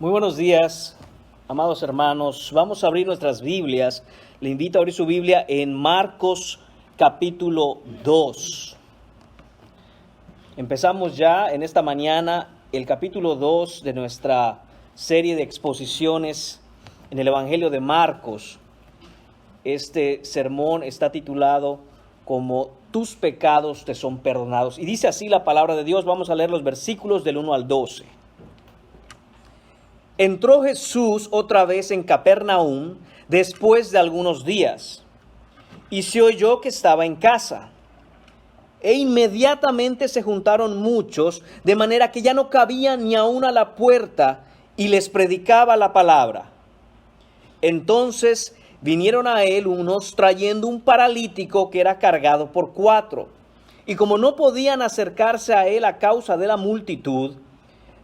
Muy buenos días, amados hermanos. Vamos a abrir nuestras Biblias. Le invito a abrir su Biblia en Marcos capítulo 2. Empezamos ya en esta mañana el capítulo 2 de nuestra serie de exposiciones en el Evangelio de Marcos. Este sermón está titulado como Tus pecados te son perdonados. Y dice así la palabra de Dios. Vamos a leer los versículos del 1 al 12. Entró Jesús otra vez en Capernaum después de algunos días, y se oyó que estaba en casa. E inmediatamente se juntaron muchos, de manera que ya no cabía ni aún a la puerta, y les predicaba la palabra. Entonces vinieron a él unos trayendo un paralítico que era cargado por 4, y como no podían acercarse a él a causa de la multitud,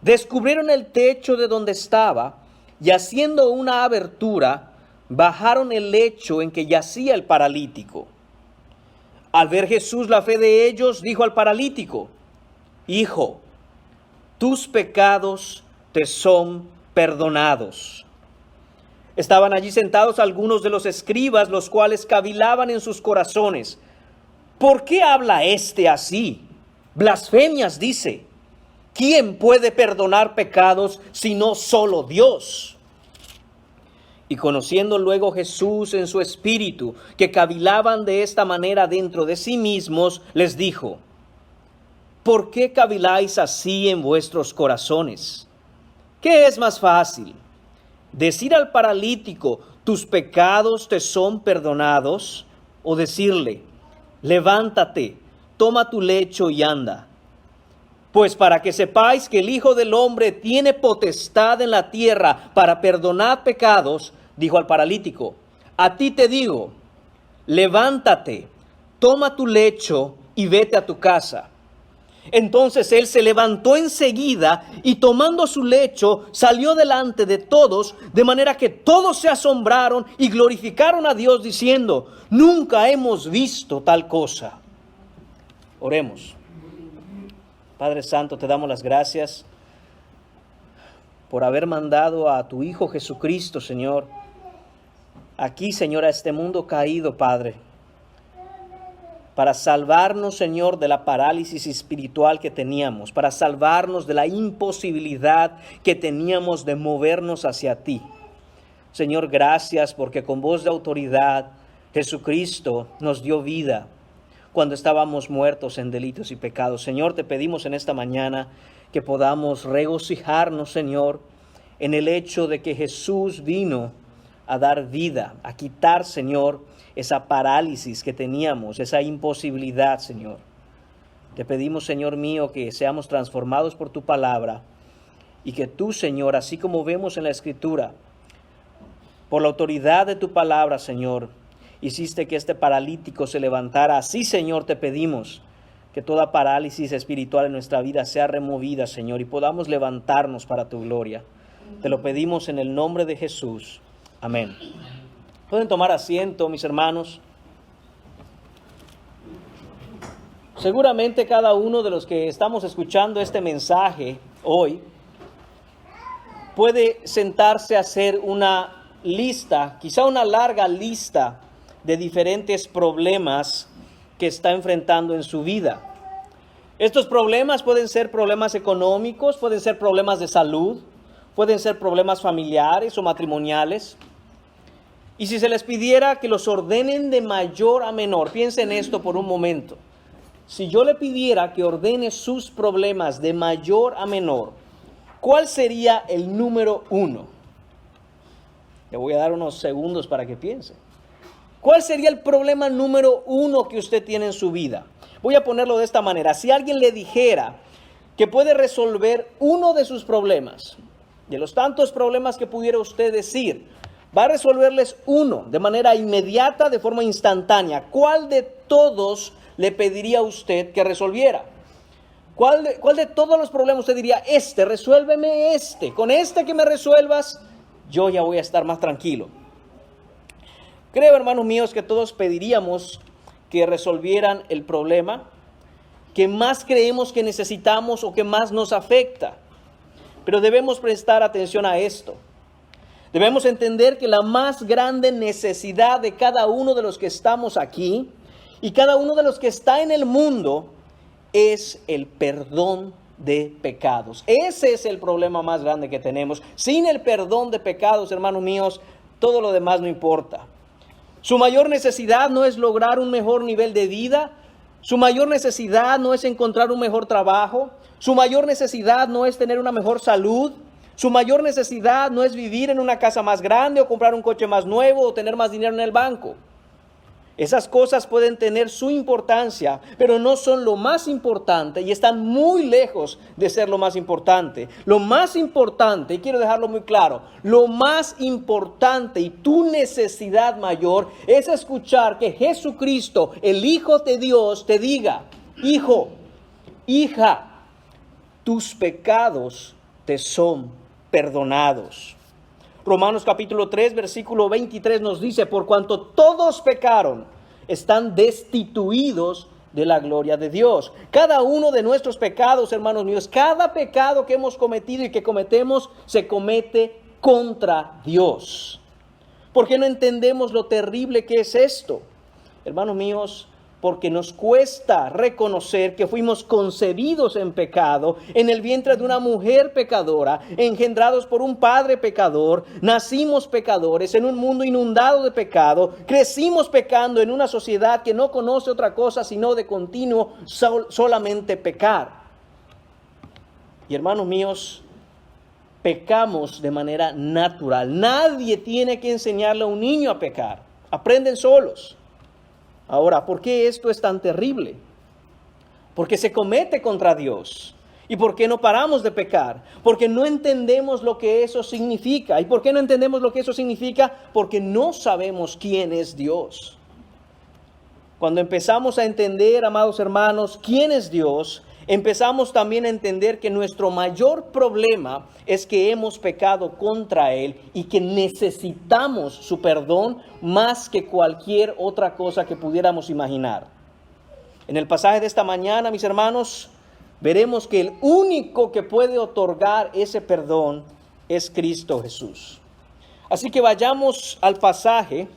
descubrieron el techo de donde estaba, y haciendo una abertura, bajaron el lecho en que yacía el paralítico. Al ver Jesús la fe de ellos, dijo al paralítico: Hijo, tus pecados te son perdonados. Estaban allí sentados algunos de los escribas, los cuales cavilaban en sus corazones: ¿por qué habla éste así? Blasfemias dice. ¿Quién puede perdonar pecados sino solo Dios? Y conociendo luego Jesús en su espíritu que cavilaban de esta manera dentro de sí mismos, les dijo: ¿por qué caviláis así en vuestros corazones? ¿Qué es más fácil? ¿Decir al paralítico, tus pecados te son perdonados? ¿O decirle, levántate, toma tu lecho y anda? Pues para que sepáis que el Hijo del Hombre tiene potestad en la tierra para perdonar pecados, dijo al paralítico: a ti te digo, levántate, toma tu lecho y vete a tu casa. Entonces él se levantó enseguida y tomando su lecho salió delante de todos, de manera que todos se asombraron y glorificaron a Dios diciendo: nunca hemos visto tal cosa. Oremos. Padre Santo, te damos las gracias por haber mandado a tu Hijo Jesucristo, Señor, aquí, Señor, a este mundo caído, Padre, para salvarnos, Señor, de la parálisis espiritual que teníamos, para salvarnos de la imposibilidad que teníamos de movernos hacia ti. Señor, gracias porque con voz de autoridad Jesucristo nos dio vida cuando estábamos muertos en delitos y pecados. Señor, te pedimos en esta mañana que podamos regocijarnos, Señor, en el hecho de que Jesús vino a dar vida, a quitar, Señor, esa parálisis que teníamos, esa imposibilidad, Señor. Te pedimos, Señor mío, que seamos transformados por tu palabra y que tú, Señor, así como vemos en la Escritura, por la autoridad de tu palabra, Señor, hiciste que este paralítico se levantara. Así, Señor, te pedimos que toda parálisis espiritual en nuestra vida sea removida, Señor, y podamos levantarnos para tu gloria. Te lo pedimos en el nombre de Jesús. Amén. Pueden tomar asiento, mis hermanos. Seguramente cada uno de los que estamos escuchando este mensaje hoy puede sentarse a hacer una lista, quizá una larga lista de diferentes problemas que está enfrentando en su vida. Estos problemas pueden ser problemas económicos, pueden ser problemas de salud, pueden ser problemas familiares o matrimoniales. Y si se les pidiera que los ordenen de mayor a menor, piensen esto por un momento. Si yo le pidiera que ordene sus problemas de mayor a menor, ¿cuál sería el número 1? Le voy a dar unos segundos para que piense. ¿Cuál sería el problema número 1 que usted tiene en su vida? Voy a ponerlo de esta manera. Si alguien le dijera que puede resolver uno de sus problemas, de los tantos problemas que pudiera usted decir, va a resolverles uno de manera inmediata, de forma instantánea, ¿cuál de todos le pediría a usted que resolviera? ¿Cuál de todos los problemas usted diría, resuélveme con que me resuelvas, yo ya voy a estar más tranquilo? Creo, hermanos míos, que todos pediríamos que resolvieran el problema que más creemos que necesitamos o que más nos afecta. Pero debemos prestar atención a esto. Debemos entender que la más grande necesidad de cada uno de los que estamos aquí y cada uno de los que está en el mundo es el perdón de pecados. Ese es el problema más grande que tenemos. Sin el perdón de pecados, hermanos míos, todo lo demás no importa. Su mayor necesidad no es lograr un mejor nivel de vida. Su mayor necesidad no es encontrar un mejor trabajo. Su mayor necesidad no es tener una mejor salud. Su mayor necesidad no es vivir en una casa más grande o comprar un coche más nuevo o tener más dinero en el banco. Esas cosas pueden tener su importancia, pero no son lo más importante y están muy lejos de ser lo más importante. Lo más importante, y quiero dejarlo muy claro, lo más importante y tu necesidad mayor es escuchar que Jesucristo, el Hijo de Dios, te diga: hijo, hija, tus pecados te son perdonados. Romanos capítulo 3, versículo 23 nos dice: por cuanto todos pecaron, están destituidos de la gloria de Dios. Cada uno de nuestros pecados, hermanos míos, cada pecado que hemos cometido y que cometemos, se comete contra Dios. ¿Por qué no entendemos lo terrible que es esto? Hermanos míos, porque nos cuesta reconocer que fuimos concebidos en pecado, en el vientre de una mujer pecadora, engendrados por un padre pecador, nacimos pecadores en un mundo inundado de pecado, crecimos pecando en una sociedad que no conoce otra cosa sino de continuo solamente pecar. Y hermanos míos, pecamos de manera natural. Nadie tiene que enseñarle a un niño a pecar, aprenden solos. Ahora, ¿por qué esto es tan terrible? Porque se comete contra Dios. ¿Y por qué no paramos de pecar? Porque no entendemos lo que eso significa. ¿Y por qué no entendemos lo que eso significa? Porque no sabemos quién es Dios. Cuando empezamos a entender, amados hermanos, quién es Dios, empezamos también a entender que nuestro mayor problema es que hemos pecado contra Él y que necesitamos su perdón más que cualquier otra cosa que pudiéramos imaginar. En el pasaje de esta mañana, mis hermanos, veremos que el único que puede otorgar ese perdón es Cristo Jesús. Así que vayamos al pasaje.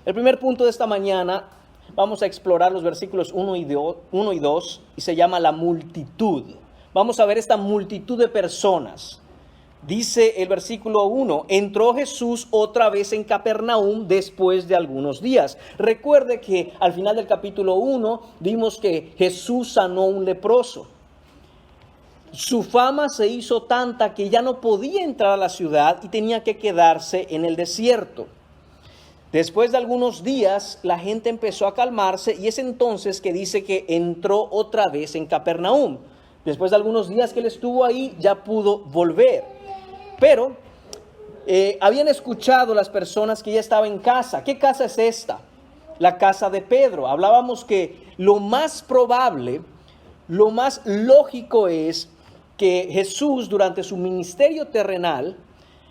El primer punto de esta mañana, vamos a explorar los versículos 1 y 2 y se llama la multitud. Vamos a ver esta multitud de personas. Dice el versículo 1, entró Jesús otra vez en Capernaum después de algunos días. Recuerde que al final del capítulo 1 vimos que Jesús sanó a un leproso. Su fama se hizo tanta que ya no podía entrar a la ciudad y tenía que quedarse en el desierto. Después de algunos días, la gente empezó a calmarse y es entonces que dice que entró otra vez en Capernaum. Después de algunos días que él estuvo ahí, ya pudo volver. Pero habían escuchado las personas que ya estaba en casa. ¿Qué casa es esta? La casa de Pedro. Hablábamos que lo más probable, lo más lógico es que Jesús durante su ministerio terrenal,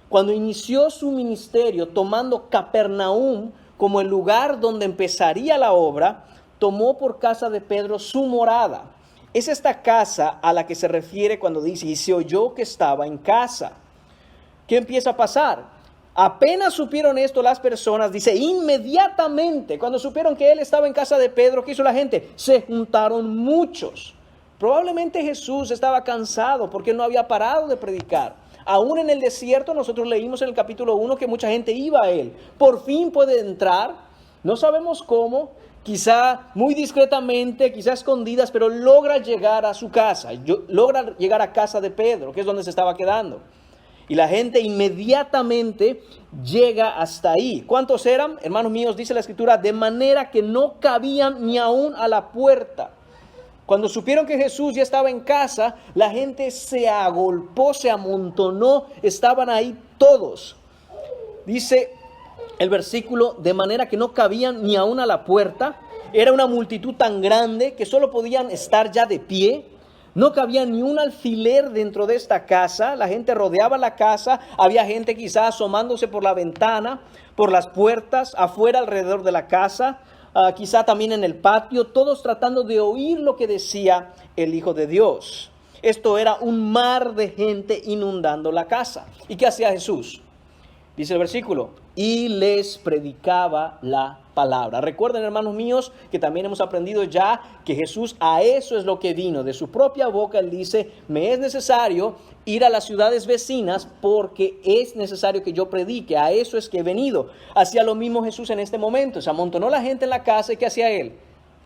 cuando inició su ministerio tomando Capernaum como el lugar donde empezaría la obra, tomó por casa de Pedro su morada. Es esta casa a la que se refiere cuando dice, y se oyó que estaba en casa. ¿Qué empieza a pasar? Apenas supieron esto las personas, dice, inmediatamente, cuando supieron que él estaba en casa de Pedro, ¿qué hizo la gente? Se juntaron muchos. Probablemente Jesús estaba cansado porque no había parado de predicar. Aún en el desierto, nosotros leímos en el capítulo 1 que mucha gente iba a él. Por fin puede entrar, no sabemos cómo, quizá muy discretamente, quizá escondidas, pero logra llegar a su casa, logra llegar a casa de Pedro, que es donde se estaba quedando. Y la gente inmediatamente llega hasta ahí. ¿Cuántos eran? Hermanos míos, dice la Escritura, de manera que no cabían ni aún a la puerta. Cuando supieron que Jesús ya estaba en casa, la gente se agolpó, se amontonó, estaban ahí todos. Dice el versículo, de manera que no cabían ni aún a la puerta. Era una multitud tan grande que solo podían estar ya de pie. No cabía ni un alfiler dentro de esta casa. La gente rodeaba la casa. Había gente quizás asomándose por la ventana, por las puertas, afuera alrededor de la casa. Quizá también en el patio, todos tratando de oír lo que decía el Hijo de Dios. Esto era un mar de gente inundando la casa. ¿Y qué hacía Jesús? Dice el versículo, y les predicaba la palabra. Recuerden, hermanos míos, que también hemos aprendido ya que Jesús a eso es lo que vino. De su propia boca él dice, me es necesario ir a las ciudades vecinas porque es necesario que yo predique. A eso es que he venido. Hacía lo mismo Jesús en este momento. Se amontonó la gente en la casa y ¿qué hacía él?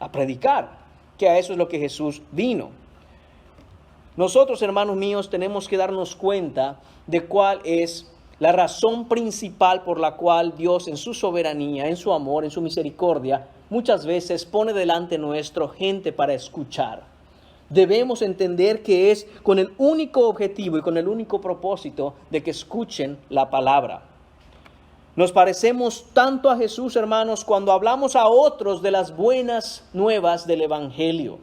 A predicar. Que a eso es lo que Jesús vino. Nosotros, hermanos míos, tenemos que darnos cuenta de cuál es la razón principal por la cual Dios en su soberanía, en su amor, en su misericordia, muchas veces pone delante nuestro gente para escuchar. Debemos entender que es con el único objetivo y con el único propósito de que escuchen la palabra. Nos parecemos tanto a Jesús, hermanos, cuando hablamos a otros de las buenas nuevas del Evangelio.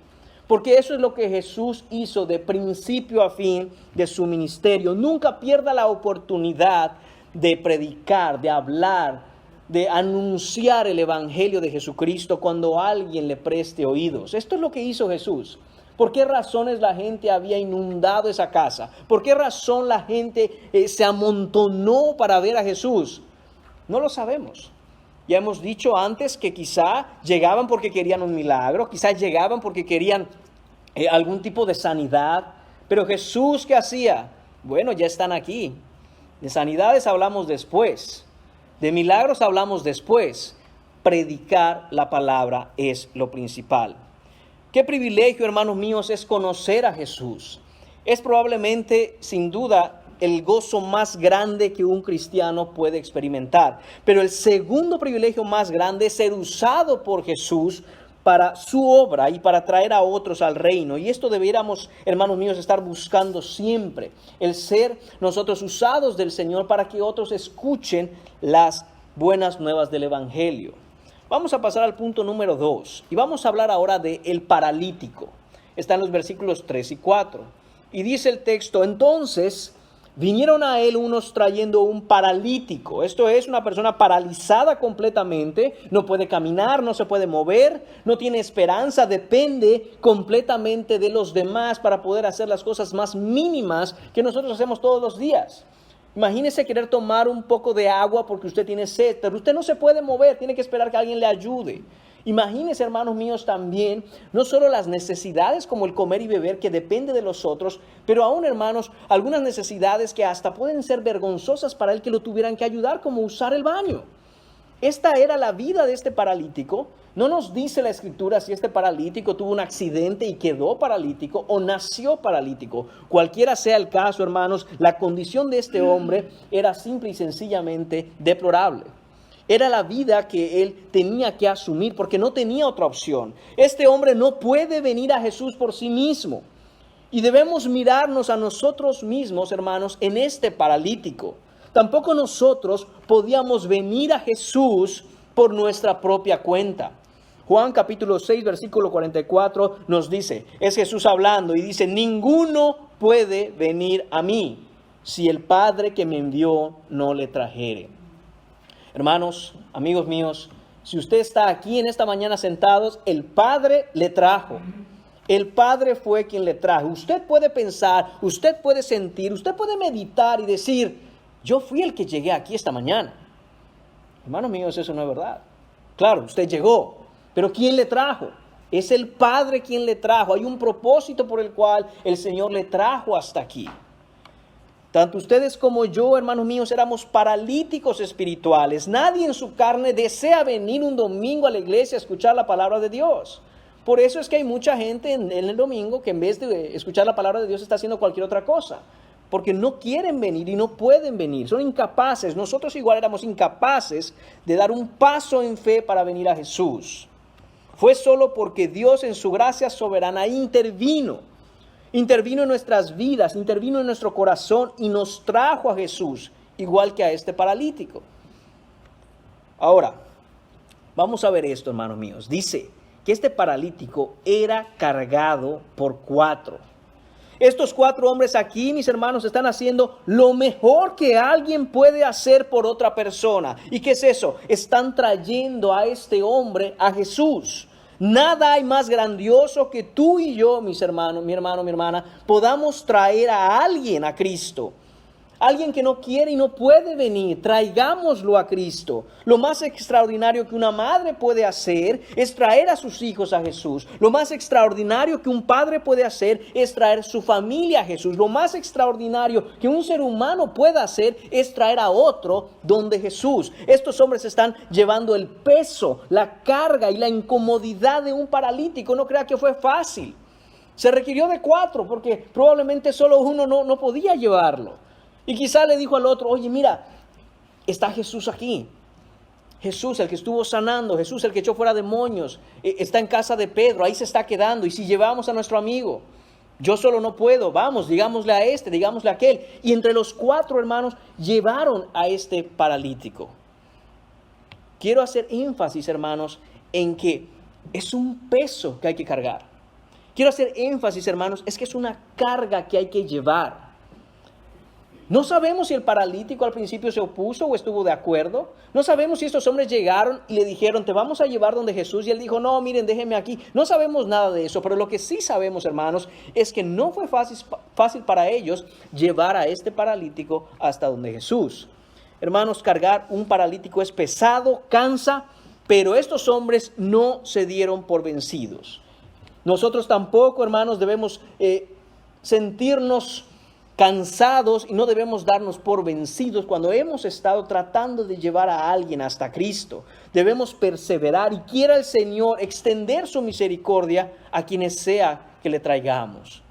Porque eso es lo que Jesús hizo de principio a fin de su ministerio. Nunca pierda la oportunidad de predicar, de hablar, de anunciar el Evangelio de Jesucristo cuando alguien le preste oídos. Esto es lo que hizo Jesús. ¿Por qué razones la gente había inundado esa casa? ¿Por qué razón la gente se amontonó para ver a Jesús? No lo sabemos. Ya hemos dicho antes que quizá llegaban porque querían un milagro, quizá llegaban porque querían algún tipo de sanidad. Pero Jesús, ¿qué hacía? Bueno, ya están aquí. De sanidades hablamos después. De milagros hablamos después. Predicar la palabra es lo principal. Qué privilegio, hermanos míos, es conocer a Jesús. Es probablemente, sin duda, el gozo más grande que un cristiano puede experimentar. Pero el segundo privilegio más grande es ser usado por Jesús para su obra y para traer a otros al reino. Y esto debiéramos, hermanos míos, estar buscando siempre. El ser nosotros usados del Señor para que otros escuchen las buenas nuevas del Evangelio. Vamos a pasar al punto número 2. Y vamos a hablar ahora del paralítico. Está en los versículos 3 y 4. Y dice el texto, entonces vinieron a él unos trayendo un paralítico. Esto es una persona paralizada completamente. No puede caminar, no se puede mover, no tiene esperanza. Depende completamente de los demás para poder hacer las cosas más mínimas que nosotros hacemos todos los días. Imagínese querer tomar un poco de agua porque usted tiene sed, pero usted no se puede mover, tiene que esperar que alguien le ayude. Imagínense, hermanos míos, también, no solo las necesidades como el comer y beber que depende de los otros, pero aún, hermanos, algunas necesidades que hasta pueden ser vergonzosas para el que lo tuvieran que ayudar, como usar el baño. Esta era la vida de este paralítico. No nos dice la Escritura si este paralítico tuvo un accidente y quedó paralítico o nació paralítico. Cualquiera sea el caso, hermanos, la condición de este hombre era simple y sencillamente deplorable. Era la vida que él tenía que asumir porque no tenía otra opción. Este hombre no puede venir a Jesús por sí mismo. Y debemos mirarnos a nosotros mismos, hermanos, en este paralítico. Tampoco nosotros podíamos venir a Jesús por nuestra propia cuenta. Juan capítulo 6, versículo 44 nos dice, es Jesús hablando y dice, ninguno puede venir a mí si el Padre que me envió no le trajere. Hermanos, amigos míos, si usted está aquí en esta mañana sentados, el Padre le trajo. El Padre fue quien le trajo. Usted puede pensar, usted puede sentir, usted puede meditar y decir, yo fui el que llegué aquí esta mañana. Hermanos míos, eso no es verdad. Claro, usted llegó, pero ¿quién le trajo? Es el Padre quien le trajo. Hay un propósito por el cual el Señor le trajo hasta aquí. Tanto ustedes como yo, hermanos míos, éramos paralíticos espirituales. Nadie en su carne desea venir un domingo a la iglesia a escuchar la palabra de Dios. Por eso es que hay mucha gente en el domingo que en vez de escuchar la palabra de Dios está haciendo cualquier otra cosa. Porque no quieren venir y no pueden venir. Son incapaces. Nosotros igual éramos incapaces de dar un paso en fe para venir a Jesús. Fue solo porque Dios en su gracia soberana intervino en nuestras vidas, intervino en nuestro corazón y nos trajo a Jesús, igual que a este paralítico. Ahora, vamos a ver esto, hermanos míos. Dice que este paralítico era cargado por 4. Estos 4 hombres aquí, mis hermanos, están haciendo lo mejor que alguien puede hacer por otra persona. ¿Y qué es eso? Están trayendo a este hombre a Jesús. Nada hay más grandioso que tú y yo, mis hermanos, mi hermano, mi hermana, podamos traer a alguien a Cristo. Alguien que no quiere y no puede venir, traigámoslo a Cristo. Lo más extraordinario que una madre puede hacer es traer a sus hijos a Jesús. Lo más extraordinario que un padre puede hacer es traer su familia a Jesús. Lo más extraordinario que un ser humano pueda hacer es traer a otro donde Jesús. Estos hombres están llevando el peso, la carga y la incomodidad de un paralítico. No crea que fue fácil. Se requirió de 4 porque probablemente solo uno no podía llevarlo. Y quizá le dijo al otro, oye, mira, está Jesús aquí. Jesús, el que estuvo sanando, Jesús, el que echó fuera demonios, está en casa de Pedro, ahí se está quedando. Y si llevamos a nuestro amigo, yo solo no puedo, vamos, digámosle a este, digámosle a aquel. Y entre los 4 hermanos llevaron a este paralítico. Quiero hacer énfasis, hermanos, en que es un peso que hay que cargar. Quiero hacer énfasis, hermanos, es que es una carga que hay que llevar. No sabemos si el paralítico al principio se opuso o estuvo de acuerdo. No sabemos si estos hombres llegaron y le dijeron, te vamos a llevar donde Jesús. Y él dijo, no, miren, déjenme aquí. No sabemos nada de eso, pero lo que sí sabemos, hermanos, es que no fue fácil para ellos llevar a este paralítico hasta donde Jesús. Hermanos, cargar un paralítico es pesado, cansa, pero estos hombres no se dieron por vencidos. Nosotros tampoco, hermanos, debemos sentirnos cansados y no debemos darnos por vencidos cuando hemos estado tratando de llevar a alguien hasta Cristo. Debemos perseverar y quiera el Señor extender su misericordia a quienes sea que le traigamos.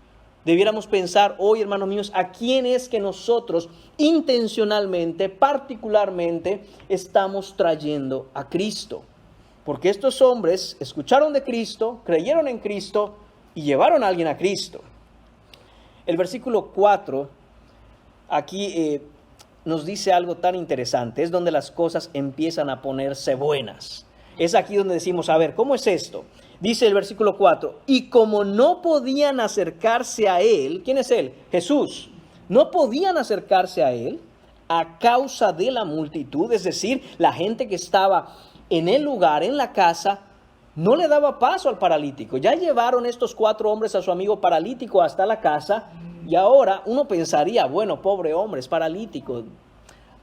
Debiéramos pensar hoy, hermanos míos, a quién es que nosotros intencionalmente, particularmente, estamos trayendo a Cristo. Porque estos hombres escucharon de Cristo, creyeron en Cristo y llevaron a alguien a Cristo. El versículo 4 aquí nos dice algo tan interesante. Es donde las cosas empiezan a ponerse buenas. Es aquí donde decimos, a ver, ¿cómo es esto? Dice el versículo 4, y como no podían acercarse a él, ¿quién es él? Jesús. No podían acercarse a él a causa de la multitud, es decir, la gente que estaba en el lugar, en la casa, no le daba paso al paralítico. Ya llevaron estos 4 hombres a su amigo paralítico hasta la casa y ahora uno pensaría, bueno, pobre hombre, es paralítico,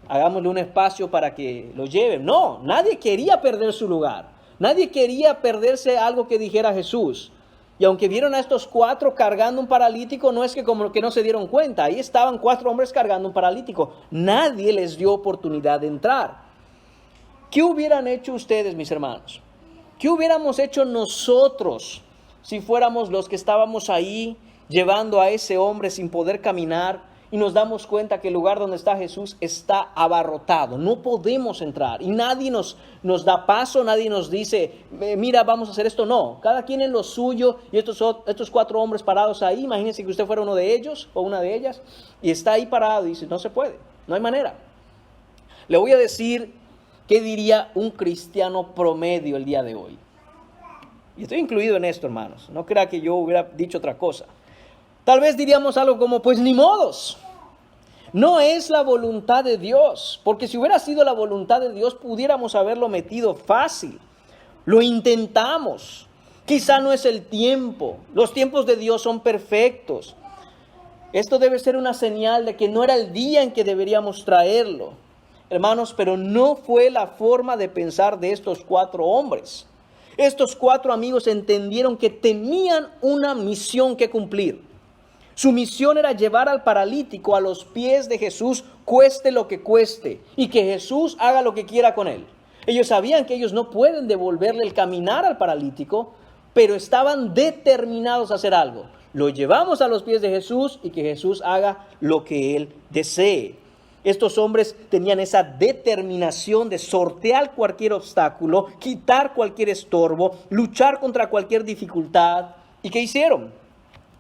hagámosle un espacio para que lo lleven. No, nadie quería perder su lugar. Nadie quería perderse algo que dijera Jesús. Y aunque vieron a estos 4 cargando un paralítico, no es que como que no se dieron cuenta. Ahí estaban 4 hombres cargando un paralítico. Nadie les dio oportunidad de entrar. ¿Qué hubieran hecho ustedes, mis hermanos? ¿Qué hubiéramos hecho nosotros si fuéramos los que estábamos ahí llevando a ese hombre sin poder caminar y nos damos cuenta que el lugar donde está Jesús está abarrotado? No podemos entrar y nadie nos da paso, nadie nos dice, mira, vamos a hacer esto. No, cada quien en lo suyo y estos 4 hombres parados ahí, imagínense que usted fuera uno de ellos o una de ellas y está ahí parado y dice, no se puede, no hay manera. Le voy a decir ¿qué diría un cristiano promedio el día de hoy? Y estoy incluido en esto, hermanos. No crea que yo hubiera dicho otra cosa. Tal vez diríamos algo como, pues ni modos. No es la voluntad de Dios. Porque si hubiera sido la voluntad de Dios, pudiéramos haberlo metido fácil. Lo intentamos. Quizá no es el tiempo. Los tiempos de Dios son perfectos. Esto debe ser una señal de que no era el día en que deberíamos traerlo. Hermanos, pero no fue la forma de pensar de estos 4 hombres. Estos 4 amigos entendieron que tenían una misión que cumplir. Su misión era llevar al paralítico a los pies de Jesús, cueste lo que cueste, y que Jesús haga lo que quiera con él. Ellos sabían que ellos no pueden devolverle el caminar al paralítico, pero estaban determinados a hacer algo. Lo llevamos a los pies de Jesús y que Jesús haga lo que él desee. Estos hombres tenían esa determinación de sortear cualquier obstáculo, quitar cualquier estorbo, luchar contra cualquier dificultad. ¿Y qué hicieron?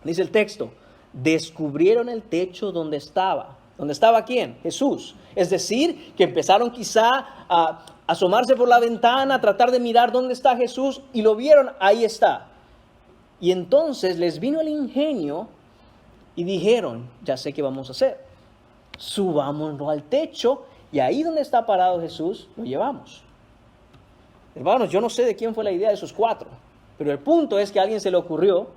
Dice el texto, descubrieron el techo donde estaba. ¿Dónde estaba quién? Jesús. Es decir, que empezaron quizá a asomarse por la ventana, a tratar de mirar dónde está Jesús y lo vieron, ahí está. Y entonces les vino el ingenio y dijeron, ya sé qué vamos a hacer. Subámonos al techo y ahí donde está parado Jesús, lo llevamos. Hermanos, yo no sé de quién fue la idea de esos 4, Pero el punto es que a alguien se le ocurrió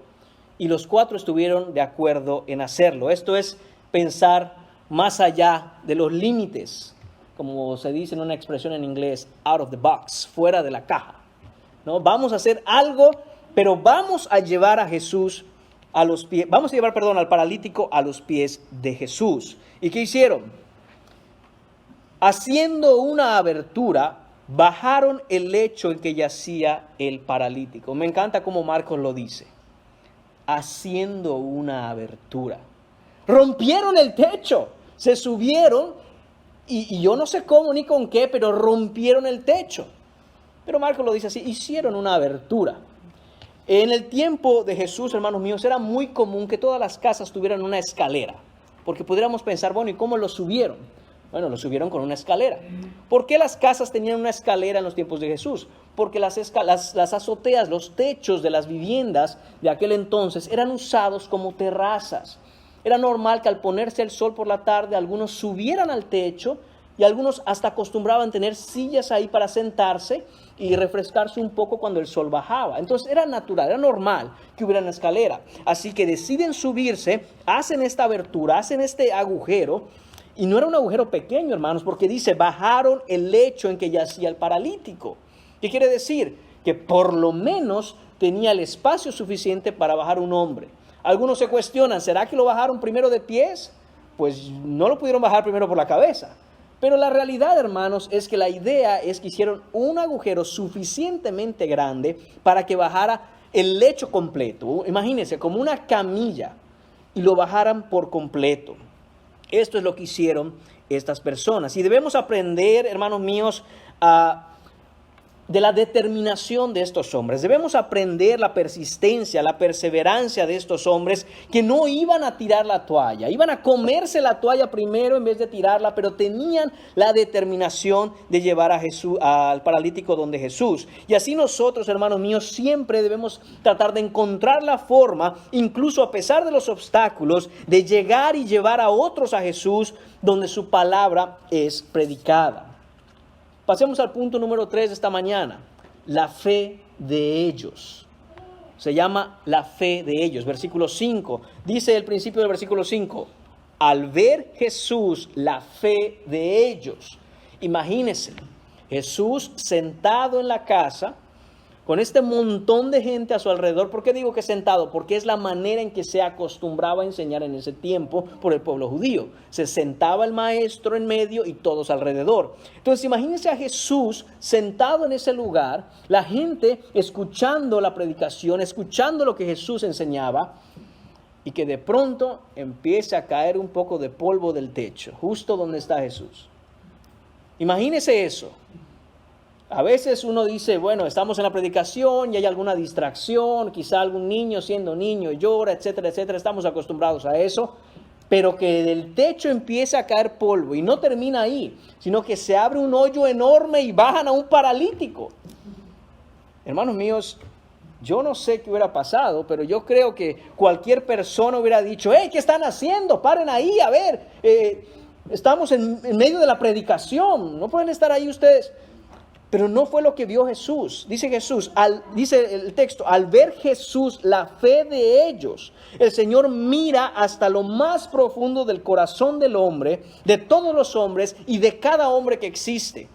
y los 4 estuvieron de acuerdo en hacerlo. Esto es pensar más allá de los límites, como se dice en una expresión en inglés, out of the box, fuera de la caja, ¿no? Vamos a hacer algo, pero vamos a llevar a Jesús a los pies, vamos a llevar, al paralítico a los pies de Jesús. ¿Y qué hicieron? Haciendo una abertura, bajaron el lecho en que yacía el paralítico. Me encanta cómo Marcos lo dice. Haciendo una abertura. Rompieron el techo, se subieron y yo no sé cómo ni con qué, pero rompieron el techo. Pero Marcos lo dice así, hicieron una abertura. En el tiempo de Jesús, hermanos míos, era muy común que todas las casas tuvieran una escalera. Porque pudiéramos pensar, bueno, ¿y cómo lo subieron? Bueno, lo subieron con una escalera. ¿Por qué las casas tenían una escalera en los tiempos de Jesús? Porque las azoteas, los techos de las viviendas de aquel entonces eran usados como terrazas. Era normal que al ponerse el sol por la tarde, algunos subieran al techo y algunos hasta acostumbraban tener sillas ahí para sentarse y refrescarse un poco cuando el sol bajaba. Entonces era natural, era normal que hubiera una escalera. Así que deciden subirse, hacen esta abertura, hacen este agujero. Y no era un agujero pequeño, hermanos, porque dice, bajaron el lecho en que yacía el paralítico. ¿Qué quiere decir? Que por lo menos tenía el espacio suficiente para bajar un hombre. Algunos se cuestionan, ¿será que lo bajaron primero de pies? Pues no lo pudieron bajar primero por la cabeza. Pero la realidad, hermanos, es que la idea es que hicieron un agujero suficientemente grande para que bajara el lecho completo. Imagínense, como una camilla, y lo bajaran por completo. Esto es lo que hicieron estas personas. Y debemos aprender, hermanos míos, de la determinación de estos hombres. Debemos aprender la persistencia, la perseverancia de estos hombres que no iban a tirar la toalla. Iban a comerse la toalla primero en vez de tirarla, pero tenían la determinación de llevar a Jesús, al paralítico donde Jesús. Y así nosotros, hermanos míos, siempre debemos tratar de encontrar la forma, incluso a pesar de los obstáculos, de llegar y llevar a otros a Jesús donde su palabra es predicada. Pasemos al punto número 3 de esta mañana, la fe de ellos. Se llama la fe de ellos. Versículo 5, dice el principio del versículo 5, al ver Jesús la fe de ellos. Imagínense, Jesús sentado en la casa, con este montón de gente a su alrededor. ¿Por qué digo que sentado? Porque es la manera en que se acostumbraba a enseñar en ese tiempo por el pueblo judío. Se sentaba el maestro en medio y todos alrededor. Entonces imagínense a Jesús sentado en ese lugar, la gente escuchando la predicación, escuchando lo que Jesús enseñaba, y que de pronto empiece a caer un poco de polvo del techo, justo donde está Jesús. Imagínense eso. A veces uno dice, bueno, estamos en la predicación y hay alguna distracción, quizá algún niño siendo niño llora, etcétera, etcétera. Estamos acostumbrados a eso, pero que del techo empiece a caer polvo y no termina ahí, sino que se abre un hoyo enorme y bajan a un paralítico. Hermanos míos, yo no sé qué hubiera pasado, pero yo creo que cualquier persona hubiera dicho, hey, ¿qué están haciendo? Paren ahí, a ver, estamos en medio de la predicación, no pueden estar ahí ustedes. Pero no fue lo que vio Jesús. Dice Jesús, dice el texto, al ver Jesús la fe de ellos, el Señor mira hasta lo más profundo del corazón del hombre, de todos los hombres y de cada hombre que existe.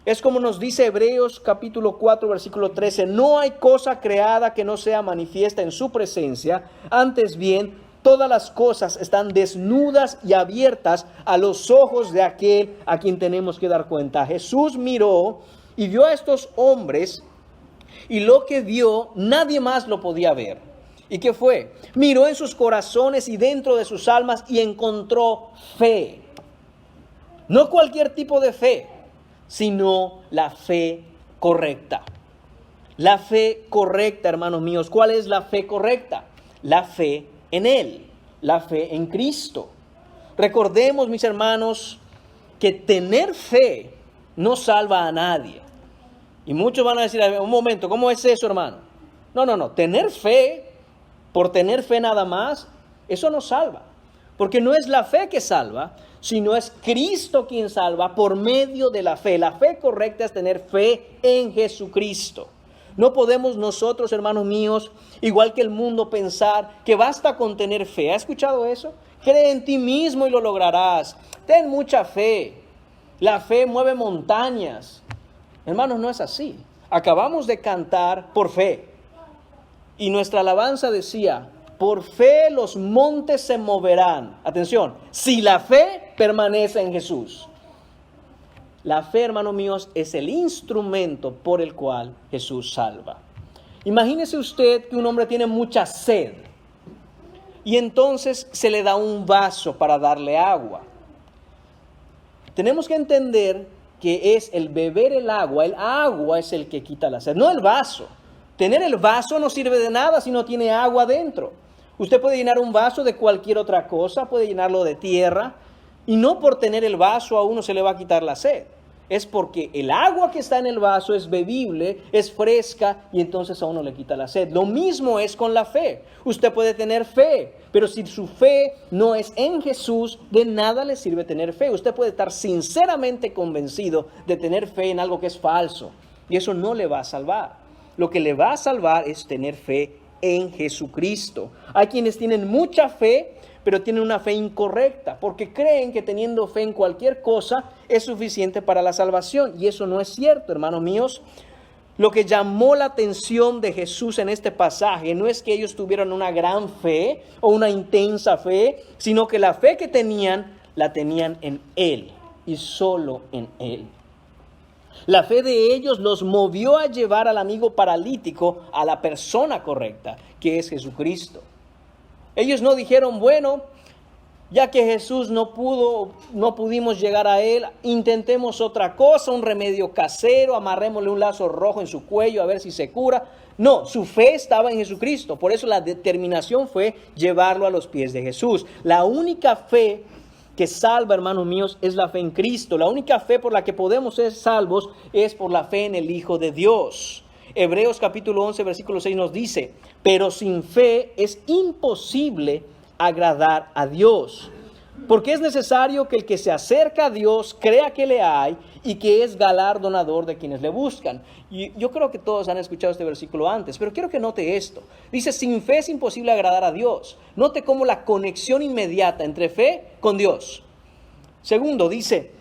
Es como nos dice Hebreos capítulo 4, versículo 13, no hay cosa creada que no sea manifiesta en su presencia, antes bien, todas las cosas están desnudas y abiertas a los ojos de aquel a quien tenemos que dar cuenta. Jesús miró y vio a estos hombres y lo que vio nadie más lo podía ver. ¿Y qué fue? Miró en sus corazones y dentro de sus almas y encontró fe. No cualquier tipo de fe, sino la fe correcta. La fe correcta, hermanos míos. ¿Cuál es la fe correcta? La fe en Él, la fe en Cristo. Recordemos, mis hermanos, que tener fe no salva a nadie. Y muchos van a decir, un momento, ¿cómo es eso, hermano? No, tener fe, por tener fe nada más, eso no salva. Porque no es la fe que salva, sino es Cristo quien salva por medio de la fe. La fe correcta es tener fe en Jesucristo. No podemos nosotros, hermanos míos, igual que el mundo, pensar que basta con tener fe. ¿Ha escuchado eso? Cree en ti mismo y lo lograrás. Ten mucha fe. La fe mueve montañas. Hermanos, no es así. Acabamos de cantar por fe. Y nuestra alabanza decía, por fe los montes se moverán. Atención, si la fe permanece en Jesús. La fe, hermanos míos, es el instrumento por el cual Jesús salva. Imagínese usted que un hombre tiene mucha sed y entonces se le da un vaso para darle agua. Tenemos que entender que es el beber el agua es el que quita la sed, no el vaso. Tener el vaso no sirve de nada si no tiene agua dentro. Usted puede llenar un vaso de cualquier otra cosa, puede llenarlo de tierra, y no por tener el vaso a uno se le va a quitar la sed. Es porque el agua que está en el vaso es bebible, es fresca, y entonces a uno le quita la sed. Lo mismo es con la fe. Usted puede tener fe, pero si su fe no es en Jesús, de nada le sirve tener fe. Usted puede estar sinceramente convencido de tener fe en algo que es falso, y eso no le va a salvar. Lo que le va a salvar es tener fe en Jesucristo. Hay quienes tienen mucha fe, pero tienen una fe incorrecta, porque creen que teniendo fe en cualquier cosa es suficiente para la salvación. Y eso no es cierto, hermanos míos. Lo que llamó la atención de Jesús en este pasaje no es que ellos tuvieran una gran fe o una intensa fe, sino que la fe que tenían, la tenían en Él y solo en Él. La fe de ellos los movió a llevar al amigo paralítico a la persona correcta, que es Jesucristo. Ellos no dijeron, bueno, ya que Jesús no pudimos llegar a Él, intentemos otra cosa, un remedio casero, amarrémosle un lazo rojo en su cuello a ver si se cura. No, su fe estaba en Jesucristo, por eso la determinación fue llevarlo a los pies de Jesús. La única fe que salva, hermanos míos, es la fe en Cristo. La única fe por la que podemos ser salvos es por la fe en el Hijo de Dios. Hebreos capítulo 11, versículo 6 nos dice, pero sin fe es imposible agradar a Dios, porque es necesario que el que se acerca a Dios crea que le hay y que es galardonador de quienes le buscan. Y yo creo que todos han escuchado este versículo antes, pero quiero que note esto. Dice, sin fe es imposible agradar a Dios. Note cómo la conexión inmediata entre fe con Dios. Segundo, dice,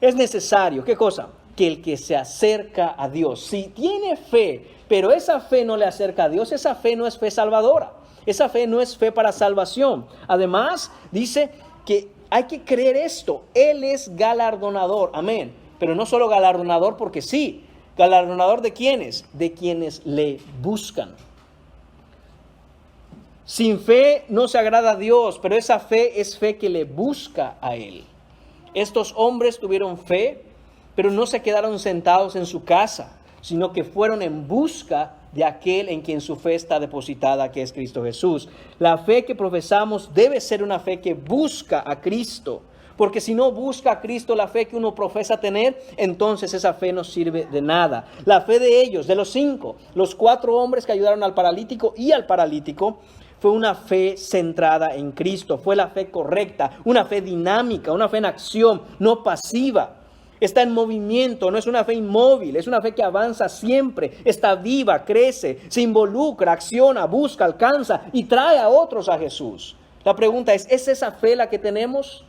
es necesario, ¿qué cosa? Que el que se acerca a Dios. Si tiene fe, pero esa fe no le acerca a Dios, esa fe no es fe salvadora. Esa fe no es fe para salvación. Además, dice que hay que creer esto. Él es galardonador. Amén. Pero no solo galardonador porque sí. ¿Galardonador de quiénes? De quienes le buscan. Sin fe no se agrada a Dios, pero esa fe es fe que le busca a Él. Estos hombres tuvieron fe, pero no se quedaron sentados en su casa, sino que fueron en busca de aquel en quien su fe está depositada, que es Cristo Jesús. La fe que profesamos debe ser una fe que busca a Cristo, porque si no busca a Cristo la fe que uno profesa tener, entonces esa fe no sirve de nada. La fe de ellos, de los 5, los 4 hombres que ayudaron al paralítico y al paralítico, fue una fe centrada en Cristo, fue la fe correcta, una fe dinámica, una fe en acción, no pasiva. Está en movimiento, no es una fe inmóvil, es una fe que avanza siempre, está viva, crece, se involucra, acciona, busca, alcanza y trae a otros a Jesús. La pregunta ¿es esa fe la que tenemos?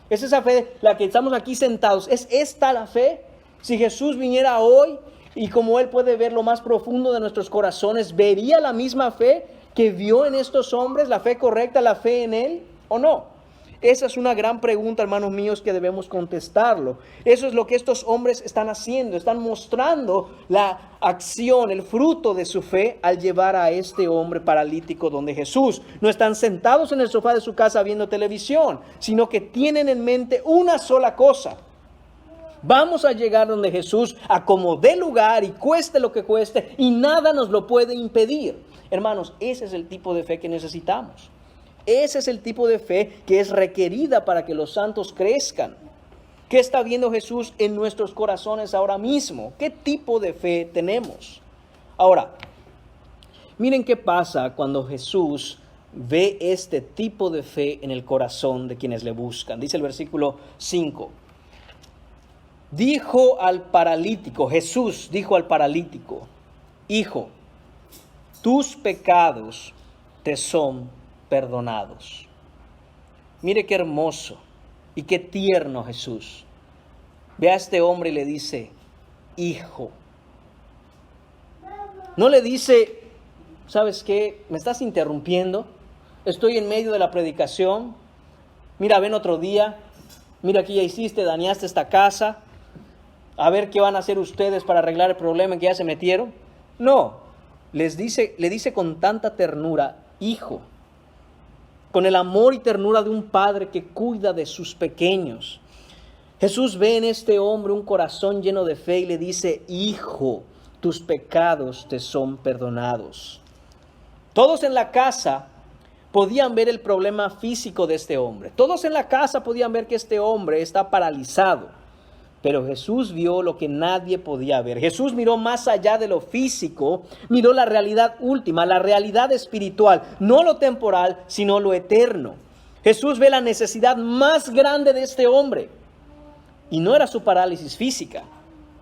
¿Es esa fe la que estamos aquí sentados? ¿Es esta la fe? Si Jesús viniera hoy y como Él puede ver lo más profundo de nuestros corazones, ¿vería la misma fe que vio en estos hombres, la fe correcta, la fe en Él o no? Esa es una gran pregunta, hermanos míos, que debemos contestarlo. Eso es lo que estos hombres están haciendo. Están mostrando la acción, el fruto de su fe al llevar a este hombre paralítico donde Jesús. No están sentados en el sofá de su casa viendo televisión, sino que tienen en mente una sola cosa. Vamos a llegar donde Jesús, a como dé lugar y cueste lo que cueste, y nada nos lo puede impedir. Hermanos, ese es el tipo de fe que necesitamos. Ese es el tipo de fe que es requerida para que los santos crezcan. ¿Qué está viendo Jesús en nuestros corazones ahora mismo? ¿Qué tipo de fe tenemos? Ahora, miren qué pasa cuando Jesús ve este tipo de fe en el corazón de quienes le buscan. Dice el versículo 5. Dijo al paralítico, Jesús dijo al paralítico, hijo, tus pecados te son perdonados. Mire qué hermoso y qué tierno Jesús. Ve a este hombre y le dice, hijo. No le dice, ¿sabes qué? Me estás interrumpiendo. Estoy en medio de la predicación. Mira, ven otro día. Mira, aquí ya hiciste, dañaste esta casa. A ver qué van a hacer ustedes para arreglar el problema en que ya se metieron. No, le dice con tanta ternura, hijo. Con el amor y ternura de un padre que cuida de sus pequeños. Jesús ve en este hombre un corazón lleno de fe y le dice, hijo, tus pecados te son perdonados. Todos en la casa podían ver el problema físico de este hombre. Todos en la casa podían ver que este hombre está paralizado. Pero Jesús vio lo que nadie podía ver. Jesús miró más allá de lo físico, miró la realidad última, la realidad espiritual, no lo temporal, sino lo eterno. Jesús ve la necesidad más grande de este hombre. Y no era su parálisis física,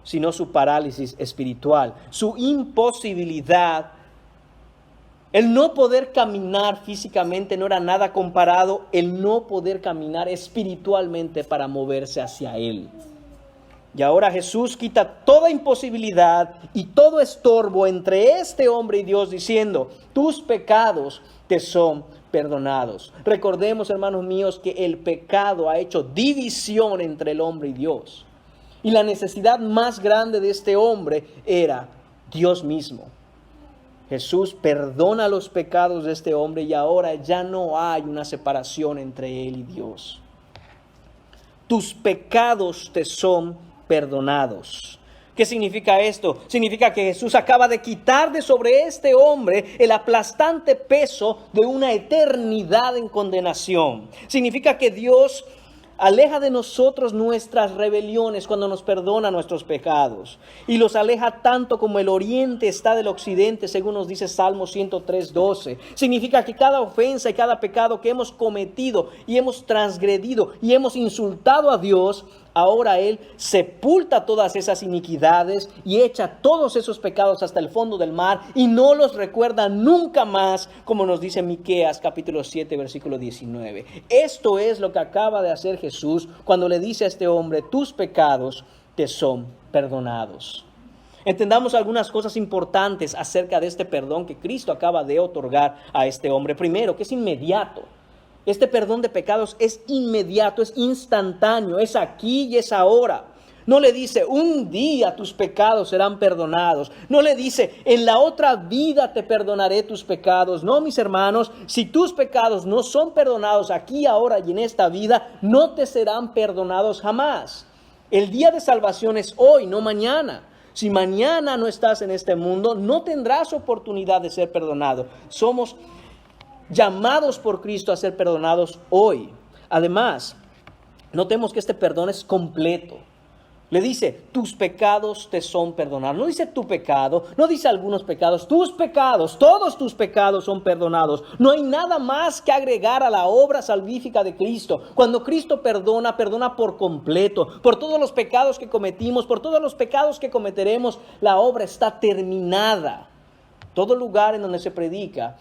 sino su parálisis espiritual, su imposibilidad. El no poder caminar físicamente no era nada comparado el no poder caminar espiritualmente para moverse hacia Él. Y ahora Jesús quita toda imposibilidad y todo estorbo entre este hombre y Dios diciendo, tus pecados te son perdonados. Recordemos, hermanos míos, que el pecado ha hecho división entre el hombre y Dios. Y la necesidad más grande de este hombre era Dios mismo. Jesús perdona los pecados de este hombre y ahora ya no hay una separación entre él y Dios. Tus pecados te son perdonados. ¿Qué significa esto? Significa que Jesús acaba de quitar de sobre este hombre el aplastante peso de una eternidad en condenación. Significa que Dios aleja de nosotros nuestras rebeliones cuando nos perdona nuestros pecados. Y los aleja tanto como el oriente está del occidente, según nos dice Salmo 103:12. Significa que cada ofensa y cada pecado que hemos cometido y hemos transgredido y hemos insultado a Dios, ahora Él sepulta todas esas iniquidades y echa todos esos pecados hasta el fondo del mar y no los recuerda nunca más, como nos dice Miqueas capítulo 7 versículo 19. Esto es lo que acaba de hacer Jesús cuando le dice a este hombre, tus pecados te son perdonados. Entendamos algunas cosas importantes acerca de este perdón que Cristo acaba de otorgar a este hombre. Primero, que es inmediato. Este perdón de pecados es inmediato, es instantáneo, es aquí y es ahora. No le dice, un día tus pecados serán perdonados. No le dice, en la otra vida te perdonaré tus pecados. No, mis hermanos, si tus pecados no son perdonados aquí, ahora y en esta vida, no te serán perdonados jamás. El día de salvación es hoy, no mañana. Si mañana no estás en este mundo, no tendrás oportunidad de ser perdonado. Somos llamados por Cristo a ser perdonados hoy. Además, notemos que este perdón es completo. Le dice, tus pecados te son perdonados. No dice tu pecado, no dice algunos pecados. Tus pecados, todos tus pecados son perdonados. No hay nada más que agregar a la obra salvífica de Cristo. Cuando Cristo perdona, perdona por completo. Por todos los pecados que cometimos, por todos los pecados que cometeremos, la obra está terminada. Todo lugar en donde se predica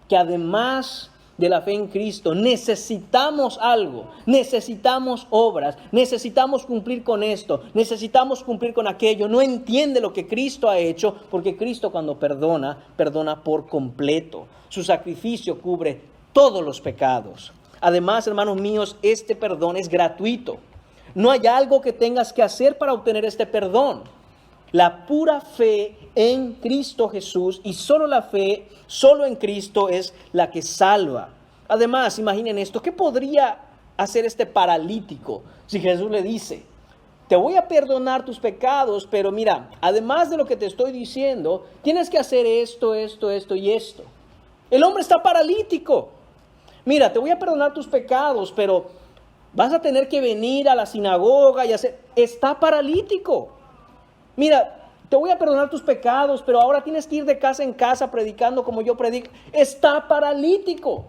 que además de la fe en Cristo necesitamos algo, necesitamos obras, necesitamos cumplir con esto, necesitamos cumplir con aquello. No entiende lo que Cristo ha hecho, porque Cristo cuando perdona, perdona por completo. Su sacrificio cubre todos los pecados. Además, hermanos míos, este perdón es gratuito. No hay algo que tengas que hacer para obtener este perdón. La pura fe en Cristo Jesús y solo la fe, solo en Cristo es la que salva. Además, imaginen esto, ¿qué podría hacer este paralítico si Jesús le dice, te voy a perdonar tus pecados, pero mira, además de lo que te estoy diciendo, tienes que hacer esto, esto, esto y esto? El hombre está paralítico. Mira, te voy a perdonar tus pecados, pero vas a tener que venir a la sinagoga y hacer... Está paralítico. Mira, te voy a perdonar tus pecados, pero ahora tienes que ir de casa en casa predicando como yo predico. Está paralítico.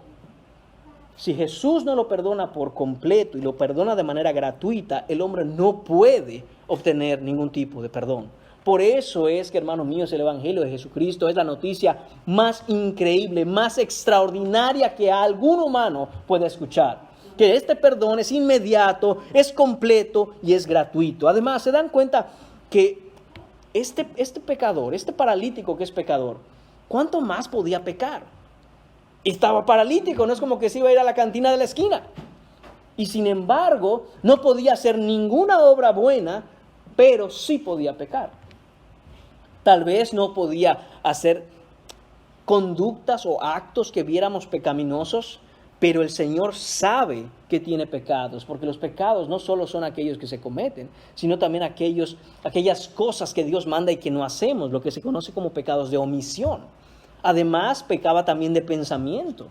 Si Jesús no lo perdona por completo y lo perdona de manera gratuita, el hombre no puede obtener ningún tipo de perdón. Por eso es que, hermanos míos, el Evangelio de Jesucristo es la noticia más increíble, más extraordinaria que algún humano pueda escuchar. Que este perdón es inmediato, es completo y es gratuito. Además, se dan cuenta que este pecador, este paralítico que es pecador, ¿cuánto más podía pecar? Estaba paralítico, no es como que se iba a ir a la cantina de la esquina. Y sin embargo, no podía hacer ninguna obra buena, pero sí podía pecar. Tal vez no podía hacer conductas o actos que viéramos pecaminosos, pero el Señor sabe que tiene pecados, porque los pecados no solo son aquellos que se cometen, sino también aquellas cosas que Dios manda y que no hacemos, lo que se conoce como pecados de omisión. Además, pecaba también de pensamiento.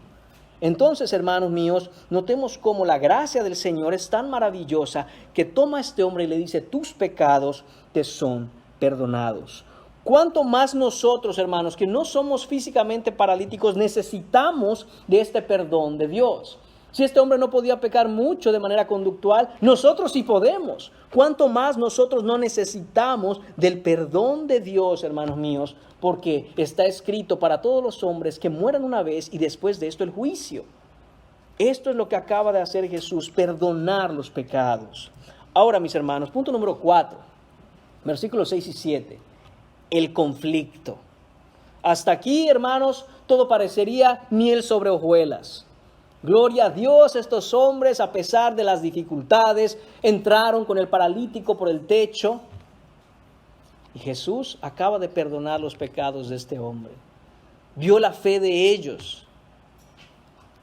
Entonces, hermanos míos, notemos cómo la gracia del Señor es tan maravillosa que toma a este hombre y le dice, tus pecados te son perdonados. ¿Cuánto más nosotros, hermanos, que no somos físicamente paralíticos, necesitamos de este perdón de Dios? Si este hombre no podía pecar mucho de manera conductual, nosotros sí podemos. ¿Cuánto más nosotros no necesitamos del perdón de Dios, hermanos míos? Porque está escrito para todos los hombres que mueran una vez y después de esto el juicio. Esto es lo que acaba de hacer Jesús, perdonar los pecados. Ahora, mis hermanos, punto número 4, versículos 6 y 7. El conflicto. Hasta aquí, hermanos, todo parecería miel sobre hojuelas. Gloria a Dios, estos hombres, a pesar de las dificultades, entraron con el paralítico por el techo. Y Jesús acaba de perdonar los pecados de este hombre. Vio la fe de ellos.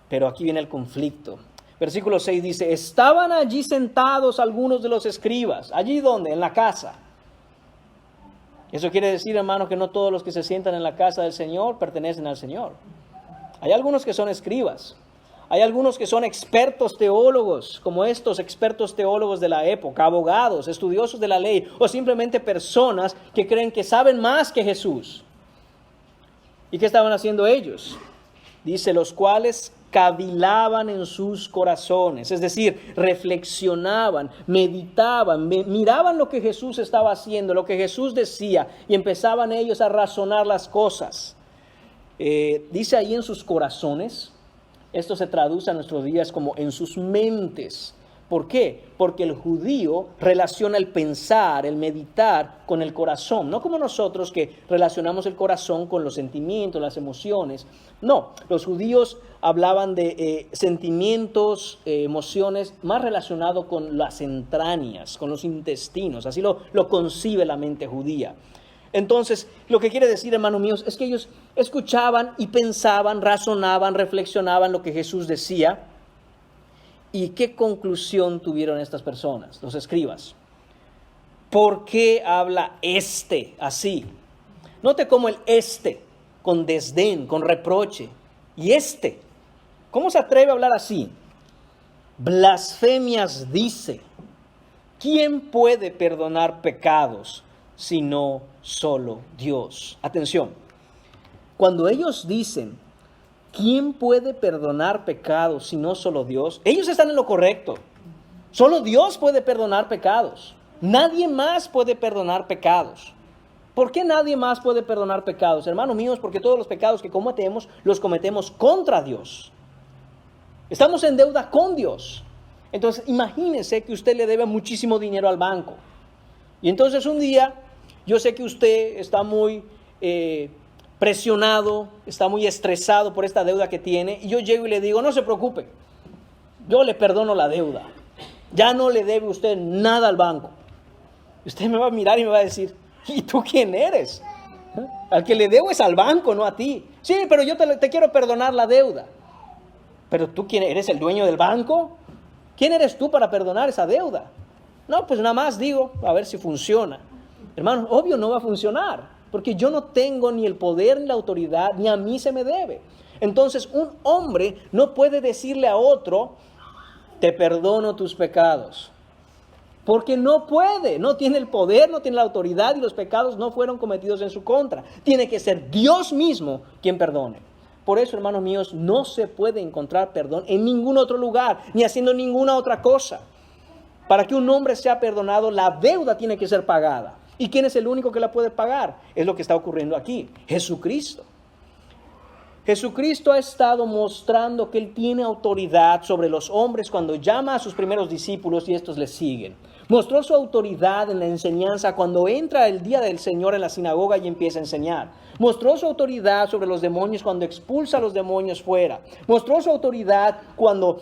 Pero aquí viene el conflicto. Versículo 6 dice, estaban allí sentados algunos de los escribas. ¿Allí dónde? En la casa. Eso quiere decir, hermanos, que no todos los que se sientan en la casa del Señor pertenecen al Señor. Hay algunos que son escribas. Hay algunos que son expertos teólogos, como estos expertos teólogos de la época, abogados, estudiosos de la ley, o simplemente personas que creen que saben más que Jesús. ¿Y qué estaban haciendo ellos? Dice, los cuales cavilaban en sus corazones, es decir, reflexionaban, meditaban, miraban lo que Jesús estaba haciendo, lo que Jesús decía, y empezaban ellos a razonar las cosas. Dice ahí en sus corazones. Esto se traduce a nuestros días como en sus mentes. ¿Por qué? Porque el judío relaciona el pensar, el meditar con el corazón. No como nosotros que relacionamos el corazón con los sentimientos, las emociones. No, los judíos hablaban de sentimientos, emociones más relacionados con las entrañas, con los intestinos. Así lo concibe la mente judía. Entonces, lo que quiere decir, hermanos míos, es que ellos escuchaban y pensaban, razonaban, reflexionaban lo que Jesús decía. ¿Y qué conclusión tuvieron estas personas, los escribas? ¿Por qué habla así? Note cómo el con desdén, con reproche. Y ¿cómo se atreve a hablar así? Blasfemias dice. ¿Quién puede perdonar pecados sino solo Dios? Atención, cuando ellos dicen, ¿quién puede perdonar pecados sino solo Dios? Ellos están en lo correcto. Solo Dios puede perdonar pecados. Nadie más puede perdonar pecados. ¿Por qué nadie más puede perdonar pecados? Hermanos míos, porque todos los pecados que cometemos, los cometemos contra Dios. Estamos en deuda con Dios. Entonces, imagínense que usted le debe muchísimo dinero al banco. Y entonces un día, yo sé que usted está muy presionado, está muy estresado por esta deuda que tiene. Y yo llego y le digo, no se preocupe, yo le perdono la deuda. Ya no le debe usted nada al banco. Y usted me va a mirar y me va a decir, ¿y tú quién eres? Al que le debo es al banco, no a ti. Sí, pero yo te quiero perdonar la deuda. ¿Pero tú quién eres? ¿El dueño del banco? ¿Quién eres tú para perdonar esa deuda? No, pues nada más digo, a ver si funciona. Hermano, obvio no va a funcionar, porque yo no tengo ni el poder ni la autoridad, ni a mí se me debe. Entonces, un hombre no puede decirle a otro, te perdono tus pecados. Porque no puede, no tiene el poder, no tiene la autoridad y los pecados no fueron cometidos en su contra. Tiene que ser Dios mismo quien perdone. Por eso, hermanos míos, no se puede encontrar perdón en ningún otro lugar, ni haciendo ninguna otra cosa. Para que un hombre sea perdonado, la deuda tiene que ser pagada. ¿Y quién es el único que la puede pagar? Es lo que está ocurriendo aquí, Jesucristo. Jesucristo ha estado mostrando que Él tiene autoridad sobre los hombres cuando llama a sus primeros discípulos y estos le siguen. Mostró su autoridad en la enseñanza cuando entra el día del Señor en la sinagoga y empieza a enseñar. Mostró su autoridad sobre los demonios cuando expulsa a los demonios fuera. Mostró su autoridad cuando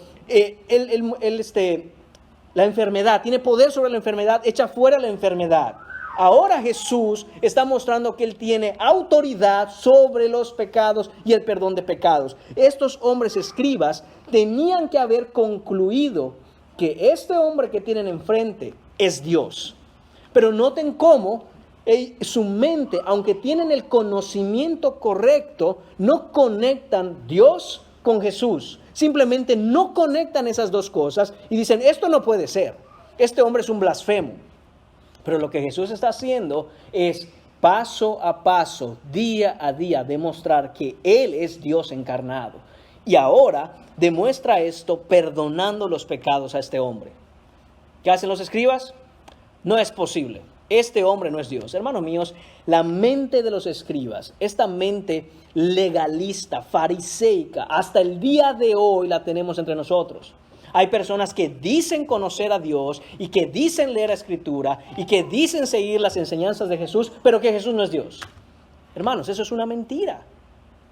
la enfermedad, tiene poder sobre la enfermedad, echa fuera la enfermedad. Ahora Jesús está mostrando que Él tiene autoridad sobre los pecados y el perdón de pecados. Estos hombres escribas tenían que haber concluido que este hombre que tienen enfrente es Dios. Pero noten cómo su mente, aunque tienen el conocimiento correcto, no conectan Dios con Jesús. Simplemente no conectan esas dos cosas y dicen, esto no puede ser. Este hombre es un blasfemo. Pero lo que Jesús está haciendo es paso a paso, día a día, demostrar que Él es Dios encarnado. Y ahora demuestra esto perdonando los pecados a este hombre. ¿Qué hacen los escribas? No es posible. Este hombre no es Dios. Hermanos míos, la mente de los escribas, esta mente legalista, fariseica, hasta el día de hoy la tenemos entre nosotros. Hay personas que dicen conocer a Dios y que dicen leer la Escritura y que dicen seguir las enseñanzas de Jesús, pero que Jesús no es Dios. Hermanos, eso es una mentira.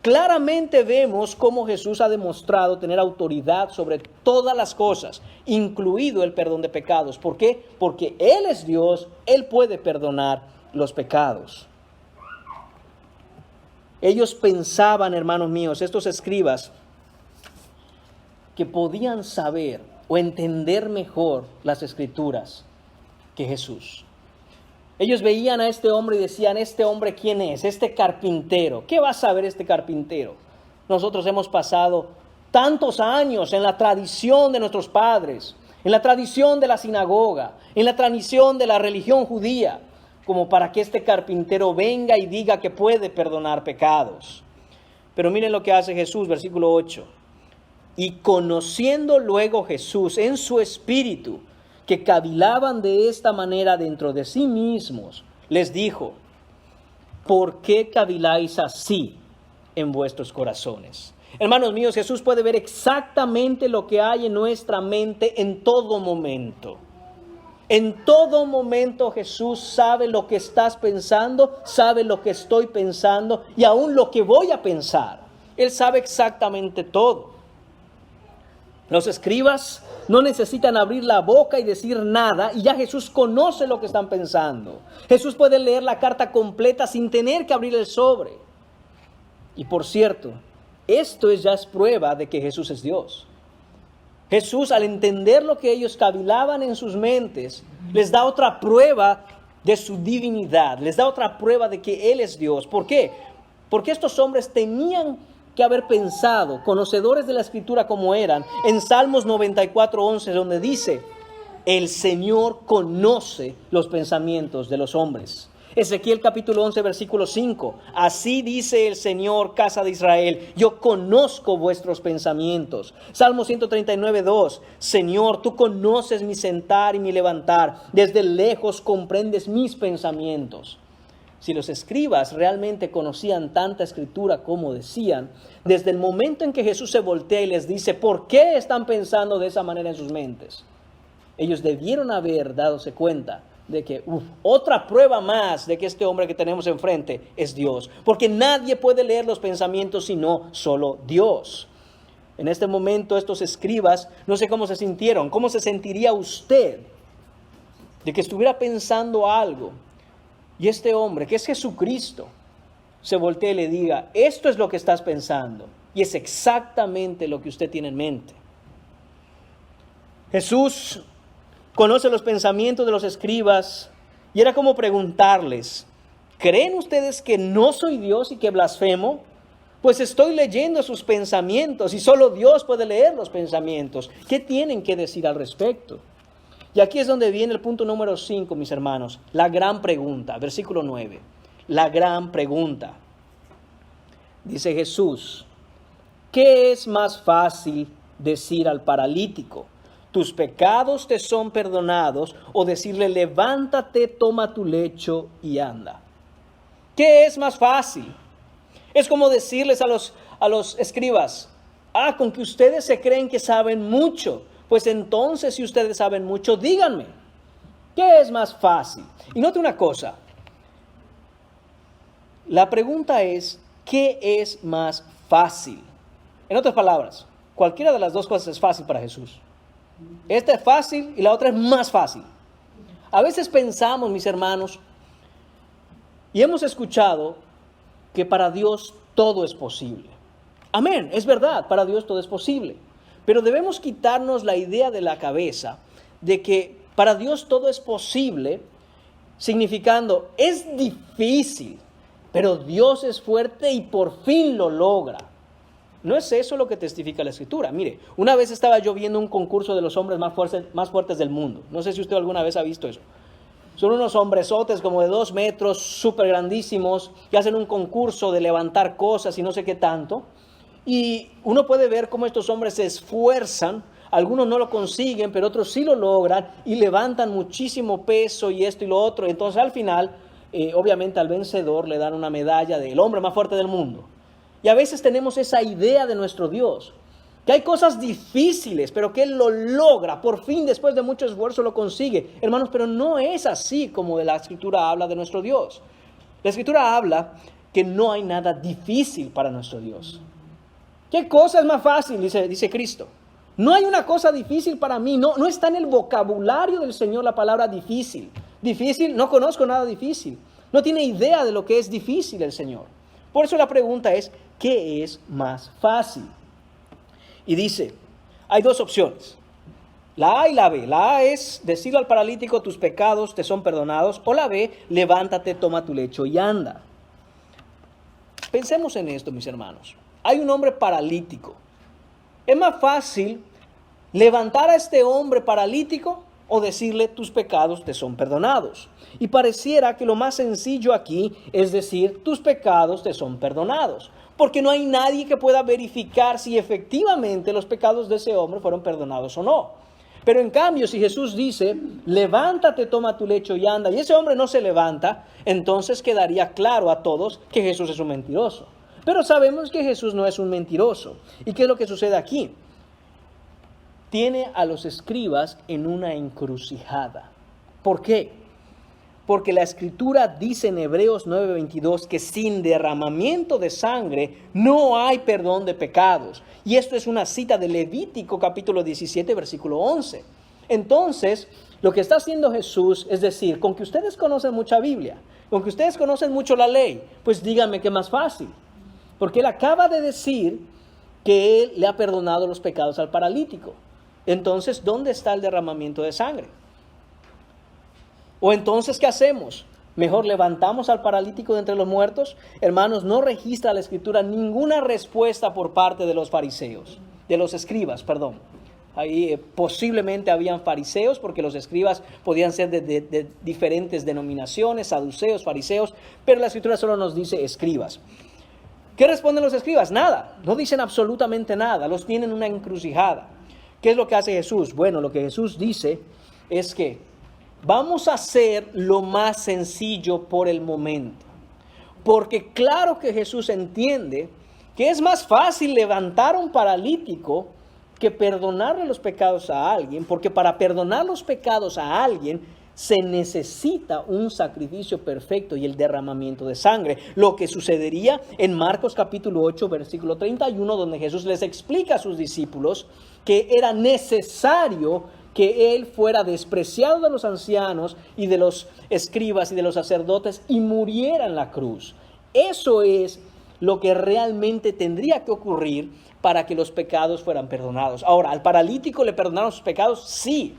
Claramente vemos cómo Jesús ha demostrado tener autoridad sobre todas las cosas, incluido el perdón de pecados. ¿Por qué? Porque Él es Dios, Él puede perdonar los pecados. Ellos pensaban, hermanos míos, estos escribas, que podían saber o entender mejor las Escrituras que Jesús. Ellos veían a este hombre y decían, ¿este hombre quién es? Este carpintero. ¿Qué va a saber este carpintero? Nosotros hemos pasado tantos años en la tradición de nuestros padres, en la tradición de la sinagoga, en la tradición de la religión judía, como para que este carpintero venga y diga que puede perdonar pecados. Pero miren lo que hace Jesús, versículo 8. Y conociendo luego Jesús en su espíritu que cavilaban de esta manera dentro de sí mismos, les dijo, ¿por qué caviláis así en vuestros corazones? Hermanos míos, Jesús puede ver exactamente lo que hay en nuestra mente en todo momento. En todo momento Jesús sabe lo que estás pensando, sabe lo que estoy pensando y aún lo que voy a pensar. Él sabe exactamente todo. Los escribas no necesitan abrir la boca y decir nada y ya Jesús conoce lo que están pensando. Jesús puede leer la carta completa sin tener que abrir el sobre. Y por cierto, esto ya es prueba de que Jesús es Dios. Jesús, al entender lo que ellos cavilaban en sus mentes, les da otra prueba de su divinidad, les da otra prueba de que Él es Dios. ¿Por qué? Porque estos hombres tenían que haber pensado, conocedores de la Escritura como eran, en Salmos 94:11, donde dice, el Señor conoce los pensamientos de los hombres. Ezequiel capítulo 11, versículo 5, así dice el Señor, casa de Israel, yo conozco vuestros pensamientos. Salmo 139:2, Señor, tú conoces mi sentar y mi levantar, desde lejos comprendes mis pensamientos. Si los escribas realmente conocían tanta escritura como decían, desde el momento en que Jesús se voltea y les dice, ¿por qué están pensando de esa manera en sus mentes? Ellos debieron haber dadose cuenta de que otra prueba más de que este hombre que tenemos enfrente es Dios. Porque nadie puede leer los pensamientos sino solo Dios. En este momento estos escribas, no sé cómo se sintieron, cómo se sentiría usted de que estuviera pensando algo. Y este hombre, que es Jesucristo, se voltea y le diga, esto es lo que estás pensando. Y es exactamente lo que usted tiene en mente. Jesús conoce los pensamientos de los escribas y era como preguntarles, ¿creen ustedes que no soy Dios y que blasfemo? Pues estoy leyendo sus pensamientos y solo Dios puede leer los pensamientos. ¿Qué tienen que decir al respecto? Y aquí es donde viene el punto número 5, mis hermanos. La gran pregunta, versículo 9. La gran pregunta. Dice Jesús, ¿qué es más fácil decir al paralítico? tus pecados te son perdonados, o decirle, levántate, toma tu lecho y anda. ¿Qué es más fácil? Es como decirles a los escribas, con que ustedes se creen que saben mucho, pues entonces si ustedes saben mucho, díganme, ¿qué es más fácil? Y note una cosa, la pregunta es, ¿qué es más fácil? En otras palabras, cualquiera de las dos cosas es fácil para Jesús. Esta es fácil y la otra es más fácil. A veces pensamos, mis hermanos, y hemos escuchado que para Dios todo es posible. Amén, es verdad, para Dios todo es posible. Pero debemos quitarnos la idea de la cabeza de que para Dios todo es posible, significando, es difícil, pero Dios es fuerte y por fin lo logra. No es eso lo que testifica la Escritura. Mire, una vez estaba yo viendo un concurso de los hombres más fuertes del mundo. No sé si usted alguna vez ha visto eso. Son unos hombresotes como de 2 metros, súper grandísimos, que hacen un concurso de levantar cosas y no sé qué tanto. Y uno puede ver cómo estos hombres se esfuerzan. Algunos no lo consiguen, pero otros sí lo logran y levantan muchísimo peso y esto y lo otro. Entonces al final, obviamente al vencedor le dan una medalla del hombre más fuerte del mundo. Y a veces tenemos esa idea de nuestro Dios, que hay cosas difíciles, pero que Él lo logra, por fin después de mucho esfuerzo lo consigue. Hermanos, pero no es así como la Escritura habla de nuestro Dios. La Escritura habla que no hay nada difícil para nuestro Dios. ¿Qué cosa es más fácil? Dice Cristo. No hay una cosa difícil para mí, no está en el vocabulario del Señor la palabra difícil. Difícil, no conozco nada difícil. No tiene idea de lo que es difícil el Señor. Por eso la pregunta es, ¿qué es más fácil? Y dice, hay 2 opciones, la A y la B. La A es decirle al paralítico, tus pecados te son perdonados, o la B, levántate, toma tu lecho y anda. Pensemos en esto, mis hermanos. Hay un hombre paralítico. ¿Es más fácil levantar a este hombre paralítico o decirle, tus pecados te son perdonados? Y pareciera que lo más sencillo aquí es decir, tus pecados te son perdonados, porque no hay nadie que pueda verificar si efectivamente los pecados de ese hombre fueron perdonados o no. Pero en cambio, si Jesús dice, levántate, toma tu lecho y anda, y ese hombre no se levanta, entonces quedaría claro a todos que Jesús es un mentiroso. Pero sabemos que Jesús no es un mentiroso. ¿Y qué es lo que sucede aquí? Tiene a los escribas en una encrucijada. ¿Por qué? Porque la Escritura dice en Hebreos 9:22 que sin derramamiento de sangre no hay perdón de pecados. Y esto es una cita de Levítico capítulo 17 versículo 11. Entonces, lo que está haciendo Jesús es decir, con que ustedes conocen mucha Biblia, con que ustedes conocen mucho la ley, pues díganme qué más fácil. Porque Él acaba de decir que Él le ha perdonado los pecados al paralítico. Entonces, ¿dónde está el derramamiento de sangre? O entonces, ¿qué hacemos? ¿Mejor levantamos al paralítico de entre los muertos? Hermanos, no registra la Escritura ninguna respuesta por parte de los fariseos, de los escribas, perdón. Ahí posiblemente habían fariseos, porque los escribas podían ser de diferentes denominaciones, saduceos, fariseos, pero la Escritura solo nos dice escribas. ¿Qué responden los escribas? Nada, no dicen absolutamente nada, los tienen en una encrucijada. ¿Qué es lo que hace Jesús? Bueno, lo que Jesús dice es que vamos a hacer lo más sencillo por el momento. Porque claro que Jesús entiende que es más fácil levantar a un paralítico que perdonarle los pecados a alguien, porque para perdonar los pecados a alguien se necesita un sacrificio perfecto y el derramamiento de sangre. Lo que sucedería en Marcos capítulo 8, versículo 31, donde Jesús les explica a sus discípulos que era necesario que Él fuera despreciado de los ancianos y de los escribas y de los sacerdotes y muriera en la cruz. Eso es lo que realmente tendría que ocurrir para que los pecados fueran perdonados. Ahora, ¿al paralítico le perdonaron sus pecados? Sí.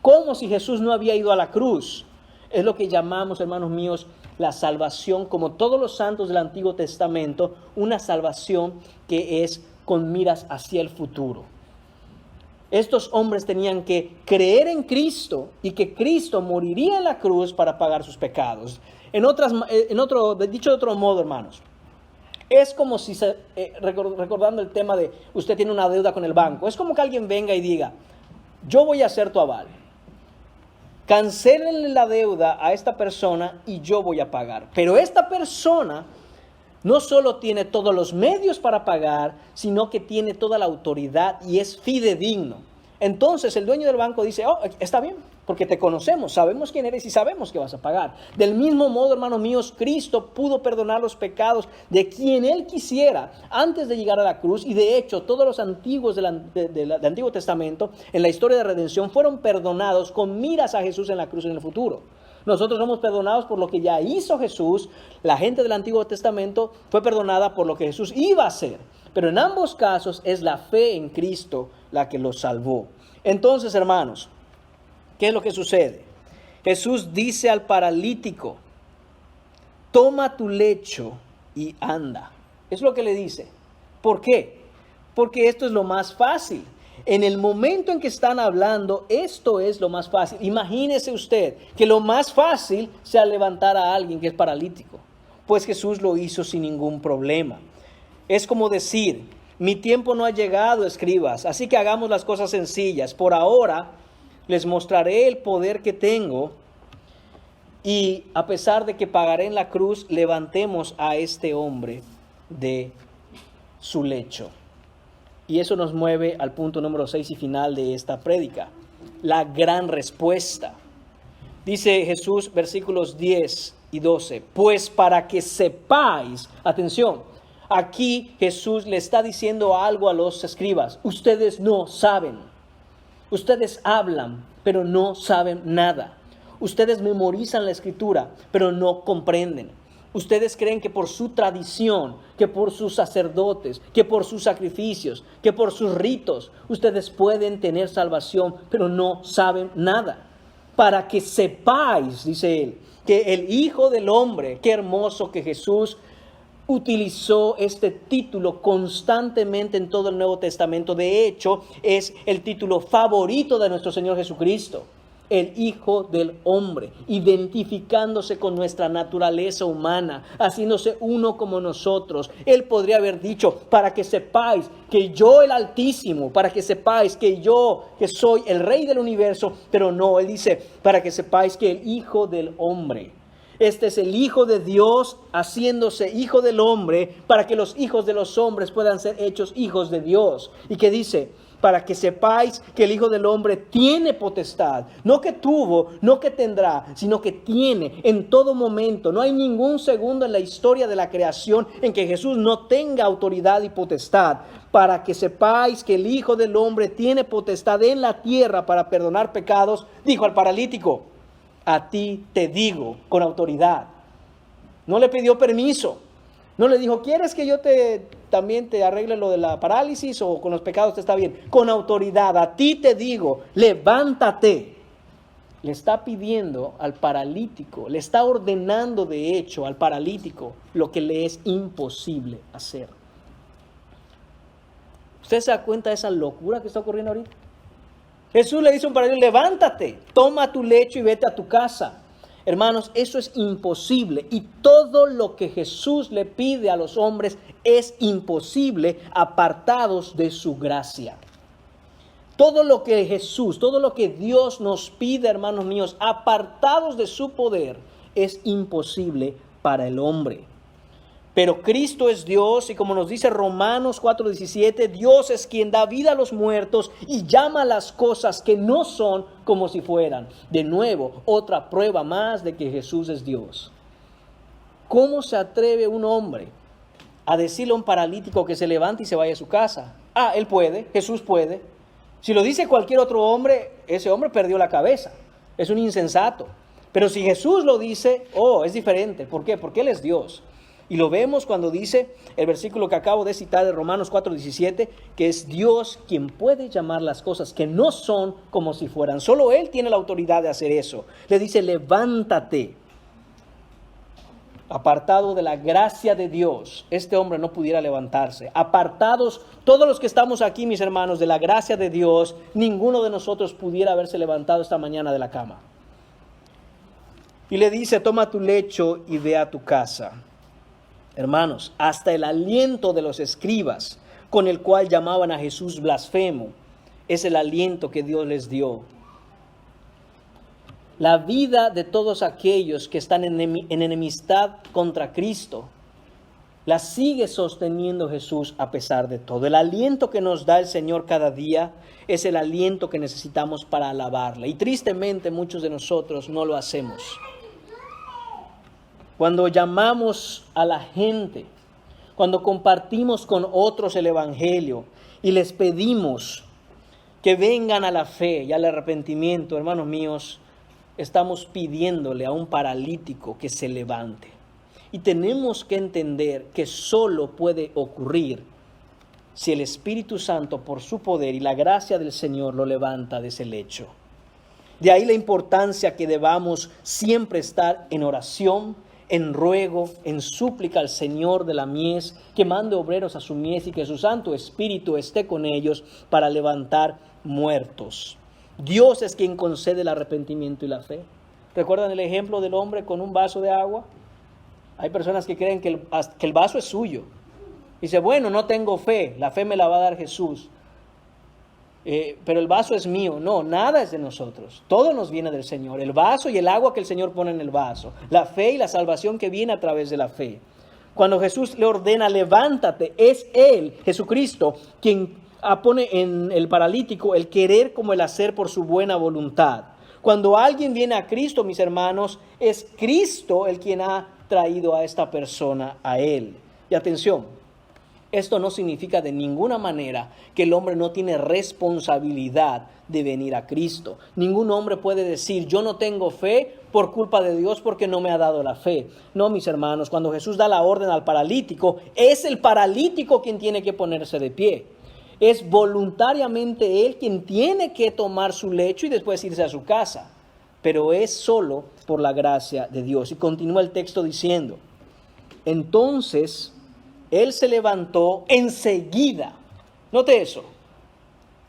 ¿Cómo si Jesús no había ido a la cruz? Es lo que llamamos, hermanos míos, la salvación, como todos los santos del Antiguo Testamento, una salvación que es con miras hacia el futuro. Estos hombres tenían que creer en Cristo y que Cristo moriría en la cruz para pagar sus pecados. Dicho de otro modo, hermanos, es como si, recordando el tema de usted tiene una deuda con el banco, es como que alguien venga y diga, yo voy a hacer tu aval. Cancélenle la deuda a esta persona y yo voy a pagar. Pero esta persona no solo tiene todos los medios para pagar, sino que tiene toda la autoridad y es fidedigno. Entonces el dueño del banco dice, oh, está bien, porque te conocemos, sabemos quién eres y sabemos que vas a pagar. Del mismo modo, hermanos míos, Cristo pudo perdonar los pecados de quien Él quisiera antes de llegar a la cruz. Y de hecho, todos los antiguos del Antiguo Testamento, en la historia de redención, fueron perdonados con miras a Jesús en la cruz en el futuro. Nosotros somos perdonados por lo que ya hizo Jesús. La gente del Antiguo Testamento fue perdonada por lo que Jesús iba a hacer. Pero en ambos casos es la fe en Cristo la que los salvó. Entonces, hermanos, ¿qué es lo que sucede? Jesús dice al paralítico, toma tu lecho y anda. Es lo que le dice. ¿Por qué? Porque esto es lo más fácil. En el momento en que están hablando, esto es lo más fácil. Imagínese usted que lo más fácil sea levantar a alguien que es paralítico. Pues Jesús lo hizo sin ningún problema. Es como decir, mi tiempo no ha llegado, escribas, así que hagamos las cosas sencillas. Por ahora les mostraré el poder que tengo y a pesar de que pagaré en la cruz, levantemos a este hombre de su lecho. Y eso nos mueve al punto número 6 y final de esta prédica, la gran respuesta. Dice Jesús, versículos 10 y 12, pues para que sepáis, atención, aquí Jesús le está diciendo algo a los escribas, ustedes no saben, ustedes hablan, pero no saben nada. Ustedes memorizan la escritura, pero no comprenden. Ustedes creen que por su tradición, que por sus sacerdotes, que por sus sacrificios, que por sus ritos, ustedes pueden tener salvación, pero no saben nada. Para que sepáis, dice él, que el Hijo del Hombre, qué hermoso que Jesús utilizó este título constantemente en todo el Nuevo Testamento. De hecho, es el título favorito de nuestro Señor Jesucristo. El Hijo del Hombre, identificándose con nuestra naturaleza humana, haciéndose uno como nosotros. Él podría haber dicho, para que sepáis que yo el Altísimo, para que sepáis que yo, que soy el Rey del universo, pero no, él dice, para que sepáis que el Hijo del Hombre. Este es el Hijo de Dios haciéndose Hijo del Hombre, para que los hijos de los hombres puedan ser hechos hijos de Dios. ¿Y qué dice? Para que sepáis que el Hijo del Hombre tiene potestad, no que tuvo, no que tendrá, sino que tiene en todo momento. No hay ningún segundo en la historia de la creación en que Jesús no tenga autoridad y potestad. Para que sepáis que el Hijo del Hombre tiene potestad en la tierra para perdonar pecados, dijo al paralítico, a ti te digo con autoridad. No le pidió permiso. No le dijo, ¿quieres que yo también te arregle lo de la parálisis o con los pecados te está bien? Con autoridad, a ti te digo, levántate. Le está pidiendo al paralítico, le está ordenando de hecho al paralítico lo que le es imposible hacer. ¿Usted se da cuenta de esa locura que está ocurriendo ahorita? Jesús le dice a un paralítico, levántate, toma tu lecho y vete a tu casa. Hermanos, eso es imposible y todo lo que Jesús le pide a los hombres es imposible apartados de su gracia. Todo lo que Jesús, todo lo que Dios nos pide, hermanos míos, apartados de su poder, es imposible para el hombre. Pero Cristo es Dios y como nos dice Romanos 4:17, Dios es quien da vida a los muertos y llama a las cosas que no son como si fueran. De nuevo, otra prueba más de que Jesús es Dios. ¿Cómo se atreve un hombre a decirle a un paralítico que se levante y se vaya a su casa? Ah, él puede, Jesús puede. Si lo dice cualquier otro hombre, ese hombre perdió la cabeza. Es un insensato. Pero si Jesús lo dice, es diferente. ¿Por qué? Porque Él es Dios. Y lo vemos cuando dice el versículo que acabo de citar de Romanos 4:17, que es Dios quien puede llamar las cosas que no son como si fueran. Solo Él tiene la autoridad de hacer eso. Le dice, levántate. Apartado de la gracia de Dios, este hombre no pudiera levantarse. Apartados, todos los que estamos aquí, mis hermanos, de la gracia de Dios, ninguno de nosotros pudiera haberse levantado esta mañana de la cama. Y le dice, toma tu lecho y ve a tu casa. Hermanos, hasta el aliento de los escribas, con el cual llamaban a Jesús blasfemo, es el aliento que Dios les dio. La vida de todos aquellos que están en enemistad contra Cristo, la sigue sosteniendo Jesús a pesar de todo. El aliento que nos da el Señor cada día es el aliento que necesitamos para alabarle. Y tristemente muchos de nosotros no lo hacemos. Cuando llamamos a la gente, cuando compartimos con otros el Evangelio y les pedimos que vengan a la fe y al arrepentimiento, hermanos míos, estamos pidiéndole a un paralítico que se levante. Y tenemos que entender que solo puede ocurrir si el Espíritu Santo, por su poder y la gracia del Señor, lo levanta de ese lecho. De ahí la importancia que debamos siempre estar en oración, en ruego, en súplica al Señor de la mies, que mande obreros a su mies y que su Santo Espíritu esté con ellos para levantar muertos. Dios es quien concede el arrepentimiento y la fe. ¿Recuerdan el ejemplo del hombre con un vaso de agua? Hay personas que creen que el vaso es suyo. Dice, bueno, no tengo fe, la fe me la va a dar Jesús. Pero el vaso es mío. No, nada es de nosotros. Todo nos viene del Señor. El vaso y el agua que el Señor pone en el vaso. La fe y la salvación que viene a través de la fe. Cuando Jesús le ordena, levántate, es Él, Jesucristo, quien pone en el paralítico el querer como el hacer por su buena voluntad. Cuando alguien viene a Cristo, mis hermanos, es Cristo el quien ha traído a esta persona a Él. Y atención, esto no significa de ninguna manera que el hombre no tiene responsabilidad de venir a Cristo. Ningún hombre puede decir, yo no tengo fe por culpa de Dios porque no me ha dado la fe. No, mis hermanos, cuando Jesús da la orden al paralítico, es el paralítico quien tiene que ponerse de pie. Es voluntariamente él quien tiene que tomar su lecho y después irse a su casa. Pero es solo por la gracia de Dios. Y continúa el texto diciendo, entonces él se levantó enseguida. Note eso.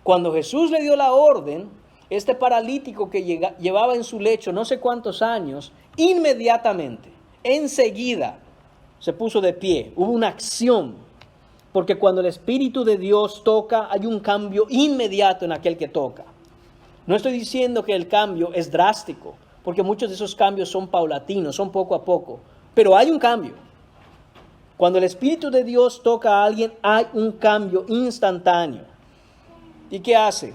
Cuando Jesús le dio la orden, este paralítico que llevaba en su lecho no sé cuántos años, inmediatamente, enseguida, se puso de pie. Hubo una acción. Porque cuando el Espíritu de Dios toca, hay un cambio inmediato en aquel que toca. No estoy diciendo que el cambio es drástico, porque muchos de esos cambios son paulatinos, son poco a poco. Pero hay un cambio. Cuando el Espíritu de Dios toca a alguien, hay un cambio instantáneo. ¿Y qué hace?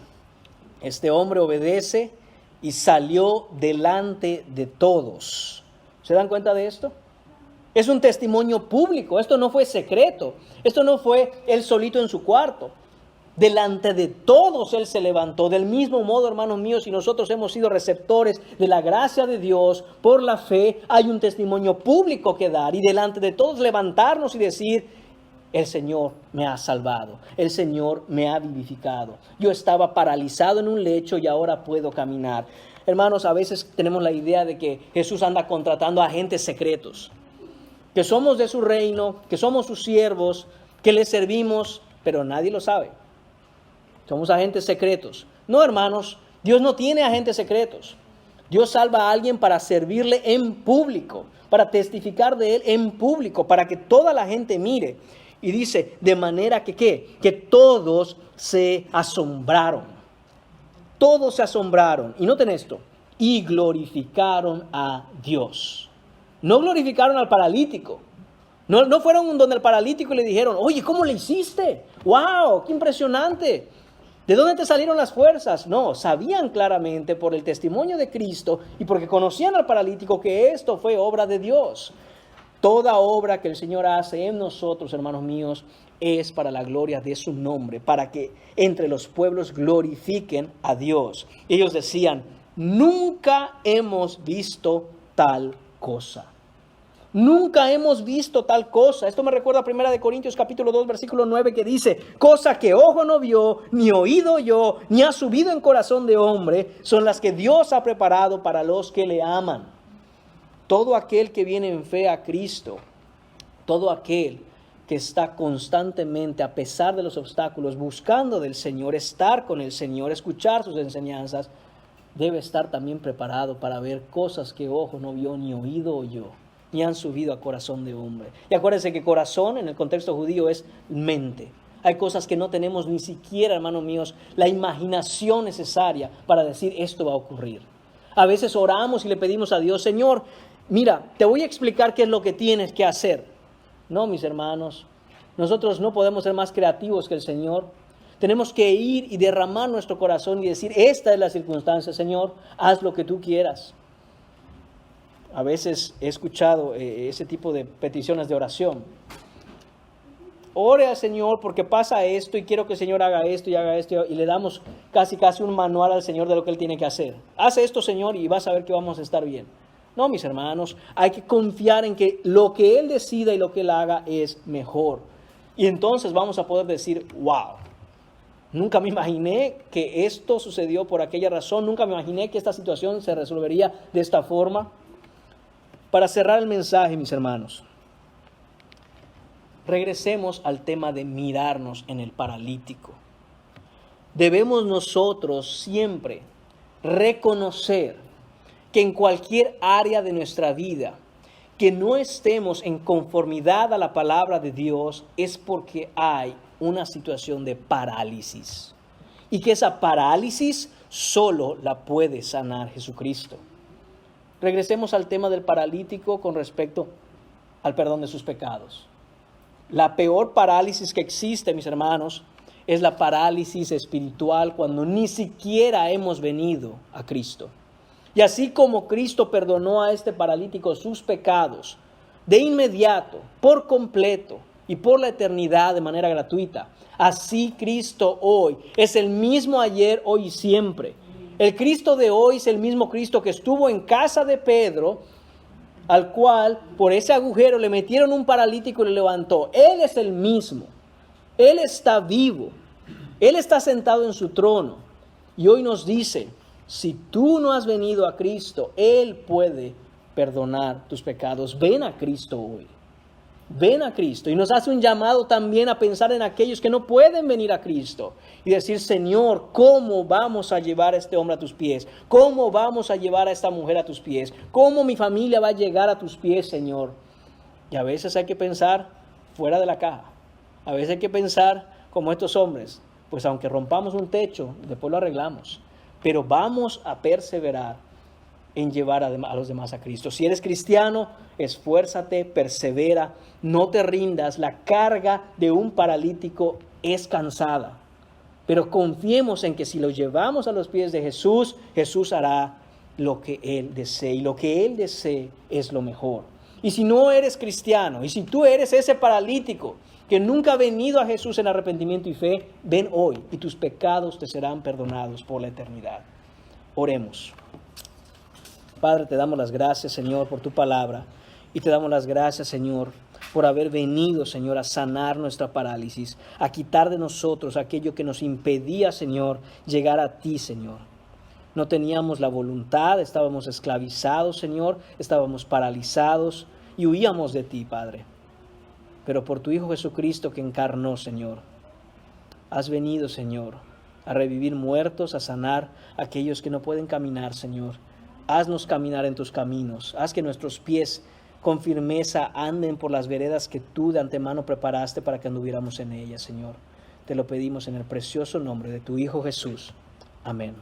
Este hombre obedece y salió delante de todos. ¿Se dan cuenta de esto? Es un testimonio público. Esto no fue secreto. Esto no fue él solito en su cuarto. Delante de todos él se levantó. Del mismo modo, hermanos míos, si nosotros hemos sido receptores de la gracia de Dios por la fe, hay un testimonio público que dar. Y delante de todos levantarnos y decir, el Señor me ha salvado. El Señor me ha vivificado. Yo estaba paralizado en un lecho y ahora puedo caminar. Hermanos, a veces tenemos la idea de que Jesús anda contratando agentes secretos. Que somos de su reino, que somos sus siervos, que le servimos, pero nadie lo sabe. Somos agentes secretos. No, hermanos, Dios no tiene agentes secretos. Dios salva a alguien para servirle en público, para testificar de él en público, para que toda la gente mire. Y dice, de manera que ¿qué? Que todos se asombraron. Todos se asombraron. Y noten esto, y glorificaron a Dios. No glorificaron al paralítico. No fueron donde el paralítico y le dijeron, oye, ¿cómo le hiciste? ¡Wow! ¡Qué impresionante! ¿De dónde te salieron las fuerzas? No, sabían claramente por el testimonio de Cristo y porque conocían al paralítico que esto fue obra de Dios. Toda obra que el Señor hace en nosotros, hermanos míos, es para la gloria de su nombre, para que entre los pueblos glorifiquen a Dios. Ellos decían, nunca hemos visto tal cosa. Nunca hemos visto tal cosa. Esto me recuerda a 1 Corintios capítulo 2, versículo 9, que dice, cosa que ojo no vio, ni oído oyó, ni ha subido en corazón de hombre, son las que Dios ha preparado para los que le aman. Todo aquel que viene en fe a Cristo, todo aquel que está constantemente, a pesar de los obstáculos, buscando del Señor, estar con el Señor, escuchar sus enseñanzas, debe estar también preparado para ver cosas que ojo no vio, ni oído oyó, ni han subido a corazón de hombre. Y acuérdense que corazón en el contexto judío es mente. Hay cosas que no tenemos ni siquiera, hermanos míos, la imaginación necesaria para decir esto va a ocurrir. A veces oramos y le pedimos a Dios, Señor, mira, te voy a explicar qué es lo que tienes que hacer. No, mis hermanos, nosotros no podemos ser más creativos que el Señor. Tenemos que ir y derramar nuestro corazón y decir, esta es la circunstancia, Señor, haz lo que tú quieras. A veces he escuchado ese tipo de peticiones de oración. Ore al Señor porque pasa esto y quiero que el Señor haga esto y le damos casi un manual al Señor de lo que Él tiene que hacer. Haz esto, Señor, y vas a ver que vamos a estar bien. No, mis hermanos, hay que confiar en que lo que Él decida y lo que Él haga es mejor. Y entonces vamos a poder decir, wow, nunca me imaginé que esto sucedió por aquella razón, nunca me imaginé que esta situación se resolvería de esta forma. Para cerrar el mensaje, mis hermanos, regresemos al tema de mirarnos en el paralítico. Debemos nosotros siempre reconocer que en cualquier área de nuestra vida que no estemos en conformidad a la palabra de Dios es porque hay una situación de parálisis. Y que esa parálisis solo la puede sanar Jesucristo. Regresemos al tema del paralítico con respecto al perdón de sus pecados. La peor parálisis que existe, mis hermanos, es la parálisis espiritual cuando ni siquiera hemos venido a Cristo. Y así como Cristo perdonó a este paralítico sus pecados de inmediato, por completo y por la eternidad de manera gratuita, así Cristo hoy es el mismo ayer, hoy y siempre. El Cristo de hoy es el mismo Cristo que estuvo en casa de Pedro, al cual por ese agujero le metieron un paralítico y le levantó. Él es el mismo. Él está vivo. Él está sentado en su trono. Y hoy nos dice, si tú no has venido a Cristo, Él puede perdonar tus pecados. Ven a Cristo hoy. Ven a Cristo. Y nos hace un llamado también a pensar en aquellos que no pueden venir a Cristo. Y decir, Señor, ¿cómo vamos a llevar a este hombre a tus pies? ¿Cómo vamos a llevar a esta mujer a tus pies? ¿Cómo mi familia va a llegar a tus pies, Señor? Y a veces hay que pensar fuera de la caja. A veces hay que pensar como estos hombres. Pues aunque rompamos un techo, después lo arreglamos. Pero vamos a perseverar en llevar a los demás a Cristo. Si eres cristiano, esfuérzate, persevera, no te rindas. La carga de un paralítico es cansada. Pero confiemos en que si lo llevamos a los pies de Jesús, Jesús hará lo que Él desee. Y lo que Él desee es lo mejor. Y si no eres cristiano, y si tú eres ese paralítico que nunca ha venido a Jesús en arrepentimiento y fe, ven hoy y tus pecados te serán perdonados por la eternidad. Oremos. Padre, te damos las gracias, Señor, por tu palabra. Y te damos las gracias, Señor, por haber venido, Señor, a sanar nuestra parálisis, a quitar de nosotros aquello que nos impedía, Señor, llegar a ti, Señor. No teníamos la voluntad, estábamos esclavizados, Señor, estábamos paralizados y huíamos de ti, Padre. Pero por tu Hijo Jesucristo que encarnó, Señor, has venido, Señor, a revivir muertos, a sanar a aquellos que no pueden caminar, Señor. Haznos caminar en tus caminos. Haz que nuestros pies con firmeza anden por las veredas que tú de antemano preparaste para que anduviéramos en ellas, Señor. Te lo pedimos en el precioso nombre de tu Hijo Jesús. Amén.